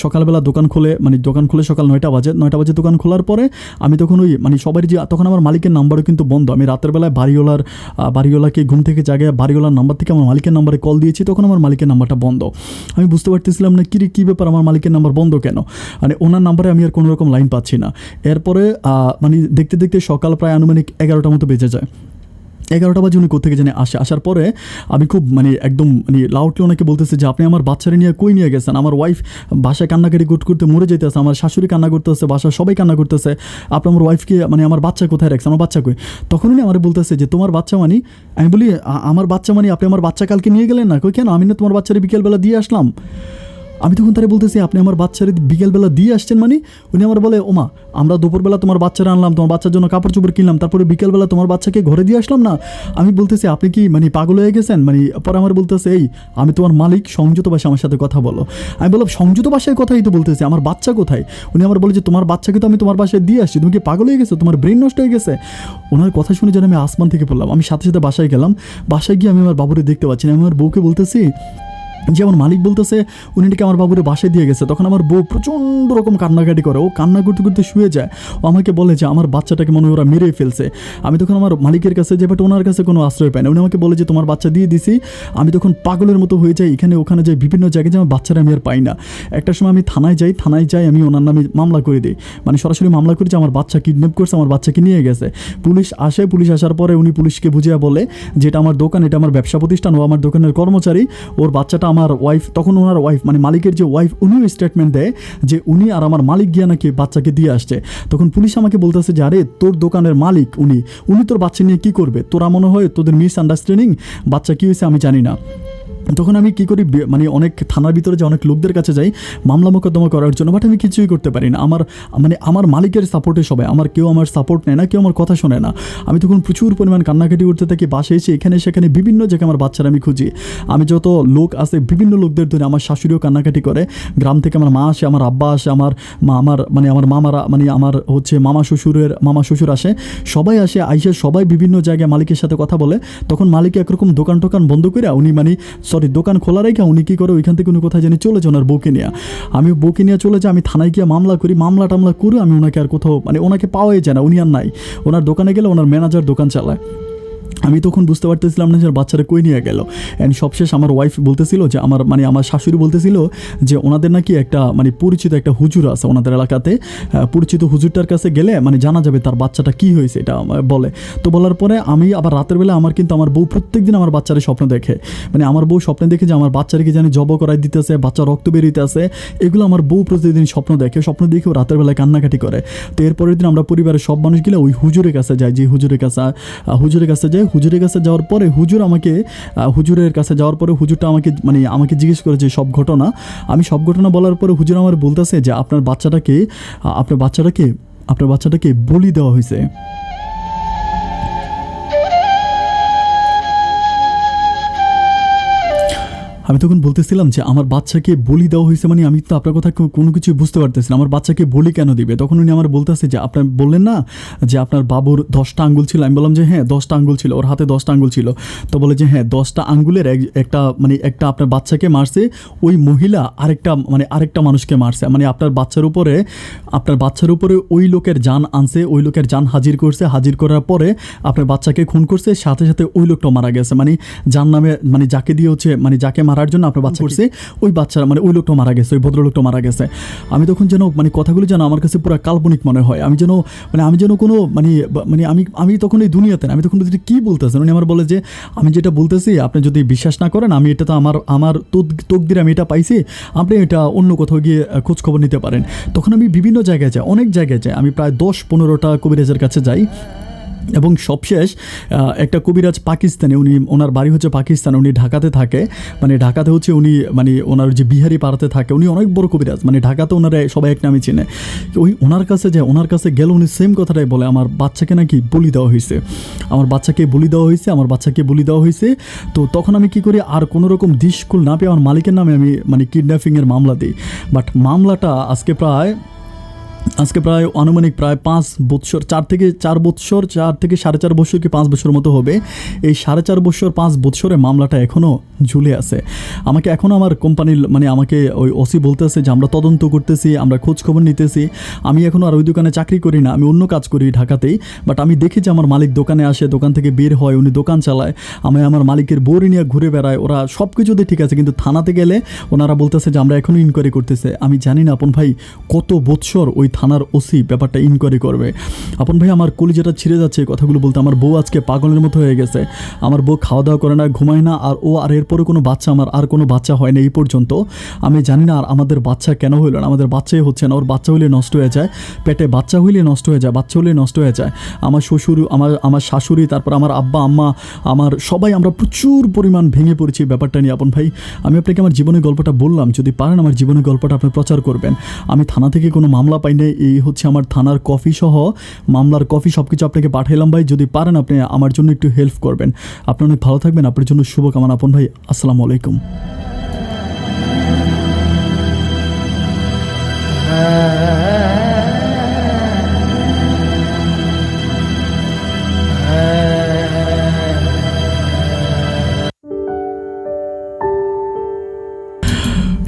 সকালবেলা দোকান খুলে, মানে দোকান খুলে সকাল 9টা বাজে দোকান খোলার পরে আমি তখন ওই মানে সবাই যে, তখন আমার মালিকের নাম্বারও কিন্তু বন্ধ। আমি রাতের বেলায় বাড়িওয়ালাকে ঘুম থেকে জাগে, বাড়িওয়ালার নাম্বার থেকে আমার মালিকের নাম্বারে কল দিয়েছি, তখন আমার মালিকের নাম্বারটা বন্ধ। আমি বুঝতে পারতেছিলাম না কী ব্যাপার, আমার মালিকের নাম্বার বন্ধ কেন, মানে ওনার নাম্বারে আমি আর কোনো রকম লাইন পাচ্ছি না। এরপরে মানে দেখতে দেখতে সকাল প্রায় আনুমানিক 11টা মতো বেজে যায়। 11টা বাজে উনি কোথেকে জানে আসার পরে আমি খুব মানে একদম মানে লাউডলি ওনাকে বলতেছে যে আপনি আমার বাচ্চারা নিয়ে কই নিয়ে গেছেন। আমার ওয়াইফ বাসায় কান্নাকাটি করতে মরে যেতেছে, আমার শাশুড়ি কান্না করতেছে, বাসার সবাই কান্না করতেছে, আপনি আমার ওয়াইফকে, মানে আমার বাচ্চা কোথায় রাখছে, আমার বাচ্চা কই। তখন উনি আমার বলতেছে যে তোমার বাচ্চা মানে, আমি বলি আমার বাচ্চা মানে আপনি আমার বাচ্চা কালকে নিয়ে গেলেন না, কই কেন, আমি না তোমার বাচ্চারে বিকেলবেলা দিয়ে আসলাম। আমি তখন তারা বলতেছি আপনি আমার বাচ্চারে বিকেলবেলা দিয়ে আসছেন মানে। উনি আমার বলে ওমা, আমরা দুপুরবেলা তোমার বাচ্চারা আনলাম, তোমার বাচ্চার জন্য কাপড় চোপড় কিনলাম, তারপরে বিকেলবেলা তোমার বাচ্চাকে ঘরে দিয়ে আসলাম না। আমি বলতেছি আপনি কি মানে পাগল হয়ে গেছেন, মানে পরে আমার বলতেছে এই আমি তোমার মালিক, সংযত ভাষায় আমার সাথে কথা বলো। আমি বললাম সংযত ভাষায় কথাই তো বলতেছি, আমার বাচ্চা কোথায়। উনি আমার বলে যে তোমার বাচ্চাকে তো আমি তোমার বাসায় দিয়ে আসছি, তুমি কি পাগল হয়ে গেছো, তোমার ব্রেন নষ্ট হয়ে গেছে। ওনার কথা শুনে যেন আমি আসমান থেকে পড়লাম। আমি সাথে সাথে বাসায় গেলাম। বাসায় গিয়ে আমি আমার বাবুরে দেখতে পাচ্ছি না। আমি আমার বউকে বলতেছি যে আমার মালিক বলতেছে উনি নাকি আমার বাবুরে বাসায় দিয়ে গেছে। তখন আমার বউ প্রচণ্ড রকম কান্নাকাটি করে, ও কান্না করতে করতে শুয়ে যায়। ও আমাকে বলে যে আমার বাচ্চাটাকে মনে হয় ওরা মেরে ফেলছে। আমি তখন আমার মালিকের কাছে যে, বাট ওনার কাছে কোনো আশ্রয় পাই না। উনি আমাকে বলে যে তোমার বাচ্চা দিয়ে দিছি। আমি তখন পাগলের মতো হয়ে যাই, এখানে ওখানে যাই, বিভিন্ন জায়গায় যে আমার বাচ্চারা আমি আর পাই না। একটা সময় আমি থানায় যাই, আমি ওনার নামে মামলা করে দিই, মানে সরাসরি মামলা করি যে আমার বাচ্চা কিডন্যাপ করছে, আমার বাচ্চাকে নিয়ে গেছে। পুলিশ আসার পরে উনি পুলিশকে বুঝিয়ে বলে যে এটা আমার দোকান, এটা আমার ব্যবসা প্রতিষ্ঠান, ও আমার দোকানের কর্মচারী, ওর বাচ্চাটা আমার ওয়াইফ, তখন ওনার ওয়াইফ মানে মালিকের যে ওয়াইফ, উনিও স্টেটমেন্ট দেয় যে উনি আর আমার মালিক গিয়া নাকি বাচ্চাকে দিয়ে আসছে। তখন পুলিশ আমাকে বলতেছে যে আরে তোর দোকানের মালিক উনি তোর বাচ্চা নিয়ে কী করবে, তোরা মনে হয় তোদের মিসআন্ডারস্ট্যান্ডিং, বাচ্চা কী হয়েছে আমি জানি না। তখন আমি কী করি, মানে অনেক থানার ভিতরে যে অনেক লোকদের কাছে যাই মামলা মোকদ্দমা করার জন্য, বাট আমি কিছুই করতে পারি না। আমার মালিকের সাপোর্টে সবাই, কেউ আমার সাপোর্ট নেয় না, কেউ আমার কথা শোনে না। আমি তখন প্রচুর পরিমাণ কান্নাকাটি করতে থাকি। বাসায় এসে এখানে সেখানে বিভিন্ন জায়গায় আমার বাচ্চারা আমি খুঁজি। আমি যত লোক আছে বিভিন্ন লোকদের ধরে, আমার শাশুড়িও কান্নাকাটি করে, গ্রাম থেকে আমার মা আসে, আমার আব্বা আসে, আমার মামারা, মানে আমার হচ্ছে মামা শ্বশুর আসে, সবাই আসে, আইসে সবাই বিভিন্ন জায়গায় মালিকের সাথে কথা বলে। তখন মালিক একরকম দোকান বন্ধ করে উনি দোকান খোলা রেখে উনি কী করে ওইখান থেকে উনি কোথায় জানি চলে যায় ওনার বউকে নিয়ে। আমি বউকে নিয়ে চলে যাই, আমি থানায় গিয়ে মামলা টামলা করে আমি ওনাকে আর কোথাও, মানে ওনাকে পাওয়াই যায় না, উনি আর নাই। ওনার দোকানে গেলে ওনার ম্যানেজার দোকান চালায়। আমি তখন বুঝতে পারতেছিলাম না যে বাচ্চারা কই নিয়ে গেল। অ্যান্ড সবশেষ আমার ওয়াইফ বলতেছিল যে আমার শাশুড়ি বলতেছিল যে ওনাদের নাকি একটা পরিচিত একটা হুজুর আছে ওনাদের এলাকাতে, পরিচিত হুজুরটার কাছে গেলে জানা যাবে তার বাচ্চাটা কী হয়েছে, এটা বলে। তো বলার পরে আমি আবার রাতের বেলা আমার বউ প্রত্যেকদিন আমার বাচ্চারে স্বপ্ন দেখে, আমার বউ স্বপ্নে দেখে যে আমার বাচ্চাকে জানি জব করাই দিতেছে, বাচ্চা রক্ত বেরিয়ে আছে, এগুলো আমার বউ প্রতিদিন স্বপ্ন দেখেও রাতের বেলায় কান্নাকাটি করে। তো এরপরের দিন আমরা পরিবারের সব মানুষ গেলে ওই হুজুরের কাছে যাই, যে হুজুরের কাছে যাওয়ার পরে হুজুরের কাছে যাওয়ার পরে হুজুরটা আমাকে জিজ্ঞেস করেছে সব ঘটনা। আমি সব ঘটনা বলার পরে হুজুর আমার বলতেছে যে আপনার বাচ্চাটাকে বলি দেওয়া হয়েছে। আমি তখন বলতেছিলাম যে আমার বাচ্চাকে বলি দেওয়া হয়েছে, আমি তো আপনার কথা কোনো কিছু বুঝতে পারতেছি না, আমার বাচ্চাকে বলি কেন দিবে। তখন উনি আমার বলতেছে যে আপনার বললেন না যে আপনার বাবুর 10টা আঙ্গুল ছিল। আমি বললাম যে হ্যাঁ 10টা আঙ্গুল ছিল, ওর হাতে 10টা আঙ্গুল ছিল। তো বলে যে হ্যাঁ 10টা আঙ্গুলের একটা আপনার বাচ্চাকে মারছে ওই মহিলা, আরেকটা মানুষকে মারছে, আপনার বাচ্চার উপরে ওই লোকের জান আনছে, ওই লোকের জান হাজির করার পরে আপনার বাচ্চাকে খুন করছে, সাথে সাথে ওই লোকটা মারা গেছে, যার নামে যাকে দিয়ে হচ্ছে যাকে মারার জন্য আপনার বাচ্চা করছে ওই বাচ্চারা ওই লোকটা মারা গেছে, ওই ভদ্রলোকটা মারা গেছে। আমি তখন যেন কথাগুলো যেন আমার কাছে পুরো কাল্পনিক মনে হয়। আমি যেন কোনো আমি তখন এই দুনিয়াতে না, আমি তখন কী বলতেছেন। উনি আমার বলে যে আমি যেটা বলতেছি আপনি যদি বিশ্বাস না করেন, আমি এটা তো আমার তকদির, আমি এটা পাইছি, আপনি এটা অন্য কোথাও গিয়ে খোঁজ খবর নিতে পারেন। তখন আমি বিভিন্ন জায়গায় যাই, অনেক জায়গায় যাই, আমি প্রায় 10-15টা কবিরাজের কাছে যাই। এবং সবশেষ একটা কবিরাজ পাকিস্তানে, উনি ওনার বাড়ি হচ্ছে পাকিস্তানে, উনি ঢাকাতে থাকে, মানে ঢাকাতে হচ্ছে উনি মানে ওনার যে বিহারি পাড়াতে থাকে, উনি অনেক বড় কবিরাজ, মানে ঢাকাতে ওনারা সবাই এক নামে চিনে। ওই ওনার কাছে যায়, ওনার কাছে গেলে উনি সেম কথাটাই বলে, আমার বাচ্চাকে নাকি বলি দেওয়া হয়েছে, আমার বাচ্চাকে বলি দেওয়া হয়েছে, আমার বাচ্চাকে বলি দেওয়া হয়েছে। তো তখন আমি কী করি, আর কোনো রকম দিশকুল না পেয়ে আমার মালিকের নামে আমি মানে কিডন্যাপিংয়ের মামলা দিই। বাট মামলাটা আজকে প্রায় আনুমানিক প্রায় 5 বৎসর, 4 থেকে 4 বৎসর, 4 থেকে 4.5 বছর কি 5 বছর মতো হবে। এই 4.5 বছর 5 বৎসরে মামলাটা এখনও ঝুলে আছে। আমাকে এখনও আমার কোম্পানির মানে আমাকে ওই ওসি বলতেছে যে আমরা তদন্ত করতেছি, আমরা খোঁজ খবর নিতেছি। আমি এখনও আর ওই দোকানে চাকরি করি না, আমি অন্য কাজ করি ঢাকাতেই। বাট আমি দেখি যে আমার মালিক দোকানে আসে, দোকান থেকে বের হয়, উনি দোকান চালায়, আমি আমার মালিকের বউরে নিয়ে ঘুরে বেড়ায়, ওরা সব কিছুতে ঠিক আছে। কিন্তু থানাতে গেলে ওনারা বলতেছে যে আমরা এখনও ইনকোয়ারি করতেছে। আমি জানি না আপন ভাই কত বৎসর ওই থানার ওসি ব্যাপারটা ইনকোয়ারি করবে। আপন ভাই আমার কলিজাটা ছিঁড়ে যাচ্ছে এই কথাগুলো বলতে। আমার বউ আজকে পাগলের মতো হয়ে গেছে, আমার বউ খাওয়া দাওয়া করে না, ঘুমায় না, আর এরপরে কোনো বাচ্চা, আমার আর কোনো বাচ্চা হয় না এই পর্যন্ত। আমি জানি না আর আমাদের বাচ্চা কেন হইল না, আমাদের বাচ্চাই হচ্ছে না। ওর বাচ্চা হইলে নষ্ট হয়ে যায়, পেটে বাচ্চা হইলে নষ্ট হয়ে যায়, বাচ্চা হইলে নষ্ট হয়ে যায়। আমার শ্বশুর, আমার শাশুড়ি, তারপর আমার আব্বা আম্মা, আমার সবাই আমরা প্রচুর পরিমাণ ভেঙে পড়েছি ব্যাপারটা নিয়ে। আপন ভাই আমি আপনাকে আমার জীবনের গল্পটা বললাম, যদি পারেন আমার জীবনের গল্পটা আপনি প্রচার করবেন। আমি থানা থেকে কোনো মামলা পাই নাই, এই হচ্ছে আমার থানার কপি সহ মামলার কপি সব কিছু আপনাকে পাঠাইলাম ভাই। যদি পারেন আপনি আমার জন্য একটু হেল্প করবেন। আপনি অনেক ভালো থাকবেন, আপনার জন্য শুভকামনা আপন ভাই। আসসালামু আলাইকুম।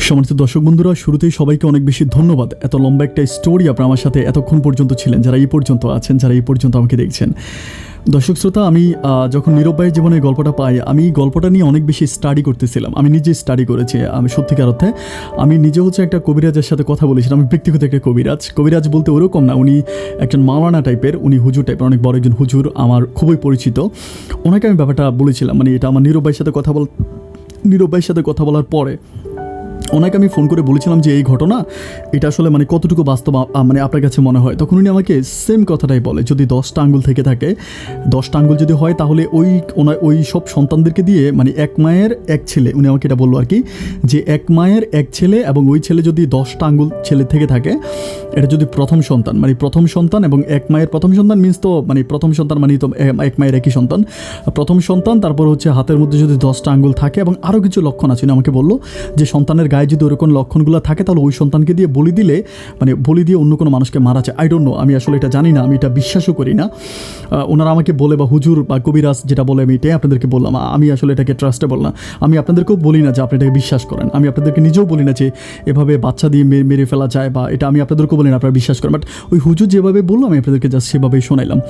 সম্মানিত দর্শক বন্ধুরা, শুরুতেই সবাইকে অনেক বেশি ধন্যবাদ। এত লম্বা একটা স্টোরি আপনারা আমার সাথে এতক্ষণ পর্যন্ত ছিলেন, যারা এই পর্যন্ত আছেন, যারা এই পর্যন্ত আমাকে দেখছেন। দর্শক শ্রোতা, আমি যখন নীরব ভাইয়ের জীবনে গল্পটা পাই, আমি গল্পটা নিয়ে অনেক বেশি স্টাডি করতেছিলাম। আমি নিজে স্টাডি করেছি, আমি সত্যিকার অর্থে আমি নিজে হচ্ছে একটা কবিরাজের সাথে কথা বলেছিলাম। আমি ব্যক্তিগত একটা কবিরাজ বলতে ওরকম না, উনি একজন মাওলানা টাইপের, উনি হুজুর টাইপের, অনেক বড় একজন হুজুর, আমার খুবই পরিচিত। ওনাকে আমি ব্যাপারটা বলেছিলাম, মানে এটা আমার নীরব ভাইয়ের সাথে কথা বলার পরে ওনাকে আমি ফোন করে বলেছিলাম যে এই ঘটনা এটা আসলে মানে কতটুকু বাস্তব মানে আপনার কাছে মনে হয়। তখন উনি আমাকে সেম কথাটাই বলে, যদি 10টা আঙ্গুল থেকে থাকে, 10টা আঙ্গুল যদি হয়, তাহলে ওই সব সন্তানদেরকে দিয়ে, মানে এক মায়ের এক ছেলে, উনি আমাকে এটা বললো আর কি, যে এক মায়ের এক ছেলে, এবং ওই ছেলে যদি 10টা আঙ্গুল ছেলে থেকে থাকে, এটা যদি প্রথম সন্তান এবং এক মায়ের প্রথম সন্তান মিন্স তো মানে প্রথম সন্তান মানে তো এক মায়ের একই সন্তান, প্রথম সন্তান, তারপর হচ্ছে হাতের মধ্যে যদি 10টা আঙ্গুল থাকে এবং আরও কিছু লক্ষণ আছে। উনি আমাকে বললো যে সন্তানের গায়ে যদি ওরকম লক্ষণগুলো থাকে, তাহলে ওই সন্তানকে দিয়ে বলি দিলে, মানে বলি দিয়ে অন্য কোনো মানুষকে মারা যায়। আই ডোন্ট নো, আমি আসলে এটা জানি না, আমি এটা বিশ্বাসও করি না। ওনারা আমাকে বলে, বা হুজুর বা কবিরাজ যেটা বলে, আমি এটাই আপনাদেরকে বললাম। আমি আসলে এটাকে ট্রাস্টেবল না। আমি আপনাদেরকেও বলি না যে আপনি এটাকে বিশ্বাস করেন, আমি আপনাদেরকে নিজেও বলি না যে এভাবে বাচ্চা দিয়ে মেরে ফেলা যায়, বা এটা আমি আপনাদেরকেও বলি না আপনারা বিশ্বাস করেন। বাট ওই হুজুর যেভাবে বললো, আমি আপনাদেরকে জাস্ট সেভাবেই শোনাইলাম।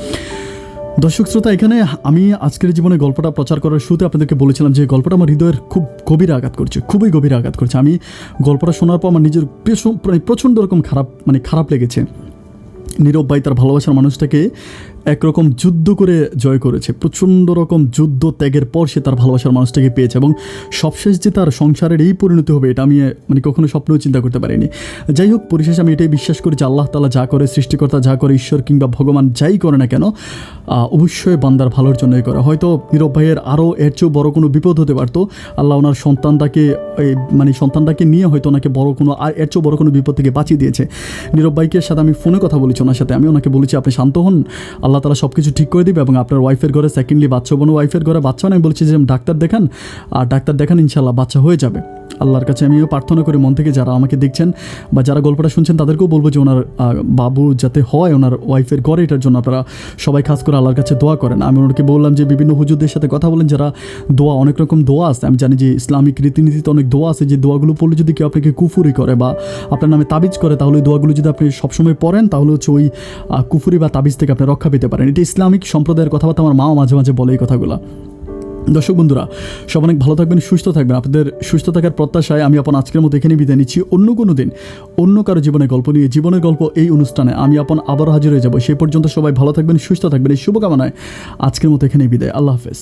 দর্শক শ্রোতা, এখানে আমি আজকের জীবনে গল্পটা প্রচার করার শুরুতে আপনাদেরকে বলেছিলাম যে গল্পটা আমার হৃদয়ের খুব গভীরে আঘাত করছে, খুবই গভীরে আঘাত করছে। আমি গল্পটা শোনার পর আমার নিজের প্রচণ্ড রকম খারাপ লেগেছে। নীরব ভাই তার ভালোবাসার মানুষটাকে একরকম যুদ্ধ করে জয় করেছে, প্রচণ্ড রকম যুদ্ধ ত্যাগের পর সে তার ভালোবাসার মানুষটাকে পেয়েছে, এবং সবশেষ যে তার সংসারের এই পরিণতি হবে, এটা আমি মানে কখনো স্বপ্নেও চিন্তা করতে পারিনি। যাই হোক, পরিশেষে আমি এটাই বিশ্বাস করি যে আল্লাহ তাআলা যা করে, সৃষ্টিকর্তা যা করে, ঈশ্বর কিংবা ভগবান যাই করে না কেন, অবশ্যই বান্দার ভালোর জন্যই করে। হয়তো নীরব ভাইয়ের আরও এর চেয়েও বড় কোনো বিপদ হতে পারতো, আল্লাহ ওনার সন্তানটাকে নিয়ে হয়তো ওনাকে এর চেয়েও বড় কোনো বিপদ থেকে বাঁচিয়ে দিয়েছে। নীরব ভাইকে সাথে আমি ফোনে কথা বলেছি, ওনার সাথে আমি ওনাকে বলেছি আপনি শান্ত হন, আল্লাহ তাআলা সব কিছু ঠিক করে দিবে, এবং আপনার ওয়াইফের ঘরে সেকেন্ডলি বাচ্চা বোন, ওয়াইফের ঘরে বাচ্চা আমি বলছি যে ডাক্তার দেখান, ইনশাল্লাহ বাচ্চা হয়ে যাবে। আল্লাহর কাছে আমিও প্রার্থনা করি মন থেকে, যারা আমাকে দেখছেন বা যারা গল্পটা শুনছেন তাদেরকেও বলবো যে ওনার বাবু যাতে হয় ওনার ওয়াইফের ঘরে, এটার জন্য আপনারা সবাই খাস করে আল্লাহর কাছে দোয়া করেন। আমি ওনাকে বললাম যে বিভিন্ন হুজুরদের সাথে কথা বলেন, যারা দোয়া, অনেক রকম দোয়া আছে, আমি জানি যে ইসলামিক রীতিনীতিতে অনেক দোয়া আছে, যে দোয়াগুলো পড়লে যদি কেউ আপনাকে কুফুরি করে বা আপনার নামে তাবিজ করে, তাহলে ওই দোয়াগুলো যদি আপনি সবসময় পড়েন, তাহলে হচ্ছে ওই কুফুরি বা তাবিজ থেকে আপনি রক্ষা পেতে পারেন। এটা ইসলামিক সম্প্রদায়ের কথাবার্তা, আমার মাও মাঝে মাঝে বলে এই কথাগুলো। দর্শক বন্ধুরা, সব অনেক ভালো থাকবেন, সুস্থ থাকবেন। আপনাদের সুস্থ থাকার প্রত্যাশায় আমি আজকের মতো এখানে বিদায় নিচ্ছি। অন্য কোনো দিন অন্য কারো জীবনের গল্প নিয়ে, জীবনের গল্প এই অনুষ্ঠানে আমি আবারও হাজির হয়ে যাব। সেই পর্যন্ত সবাই ভালো থাকবেন, সুস্থ থাকবেন, এই শুভকামনায় আজকের মতো এখানেই বিদায়। আল্লাহ হাফেজ।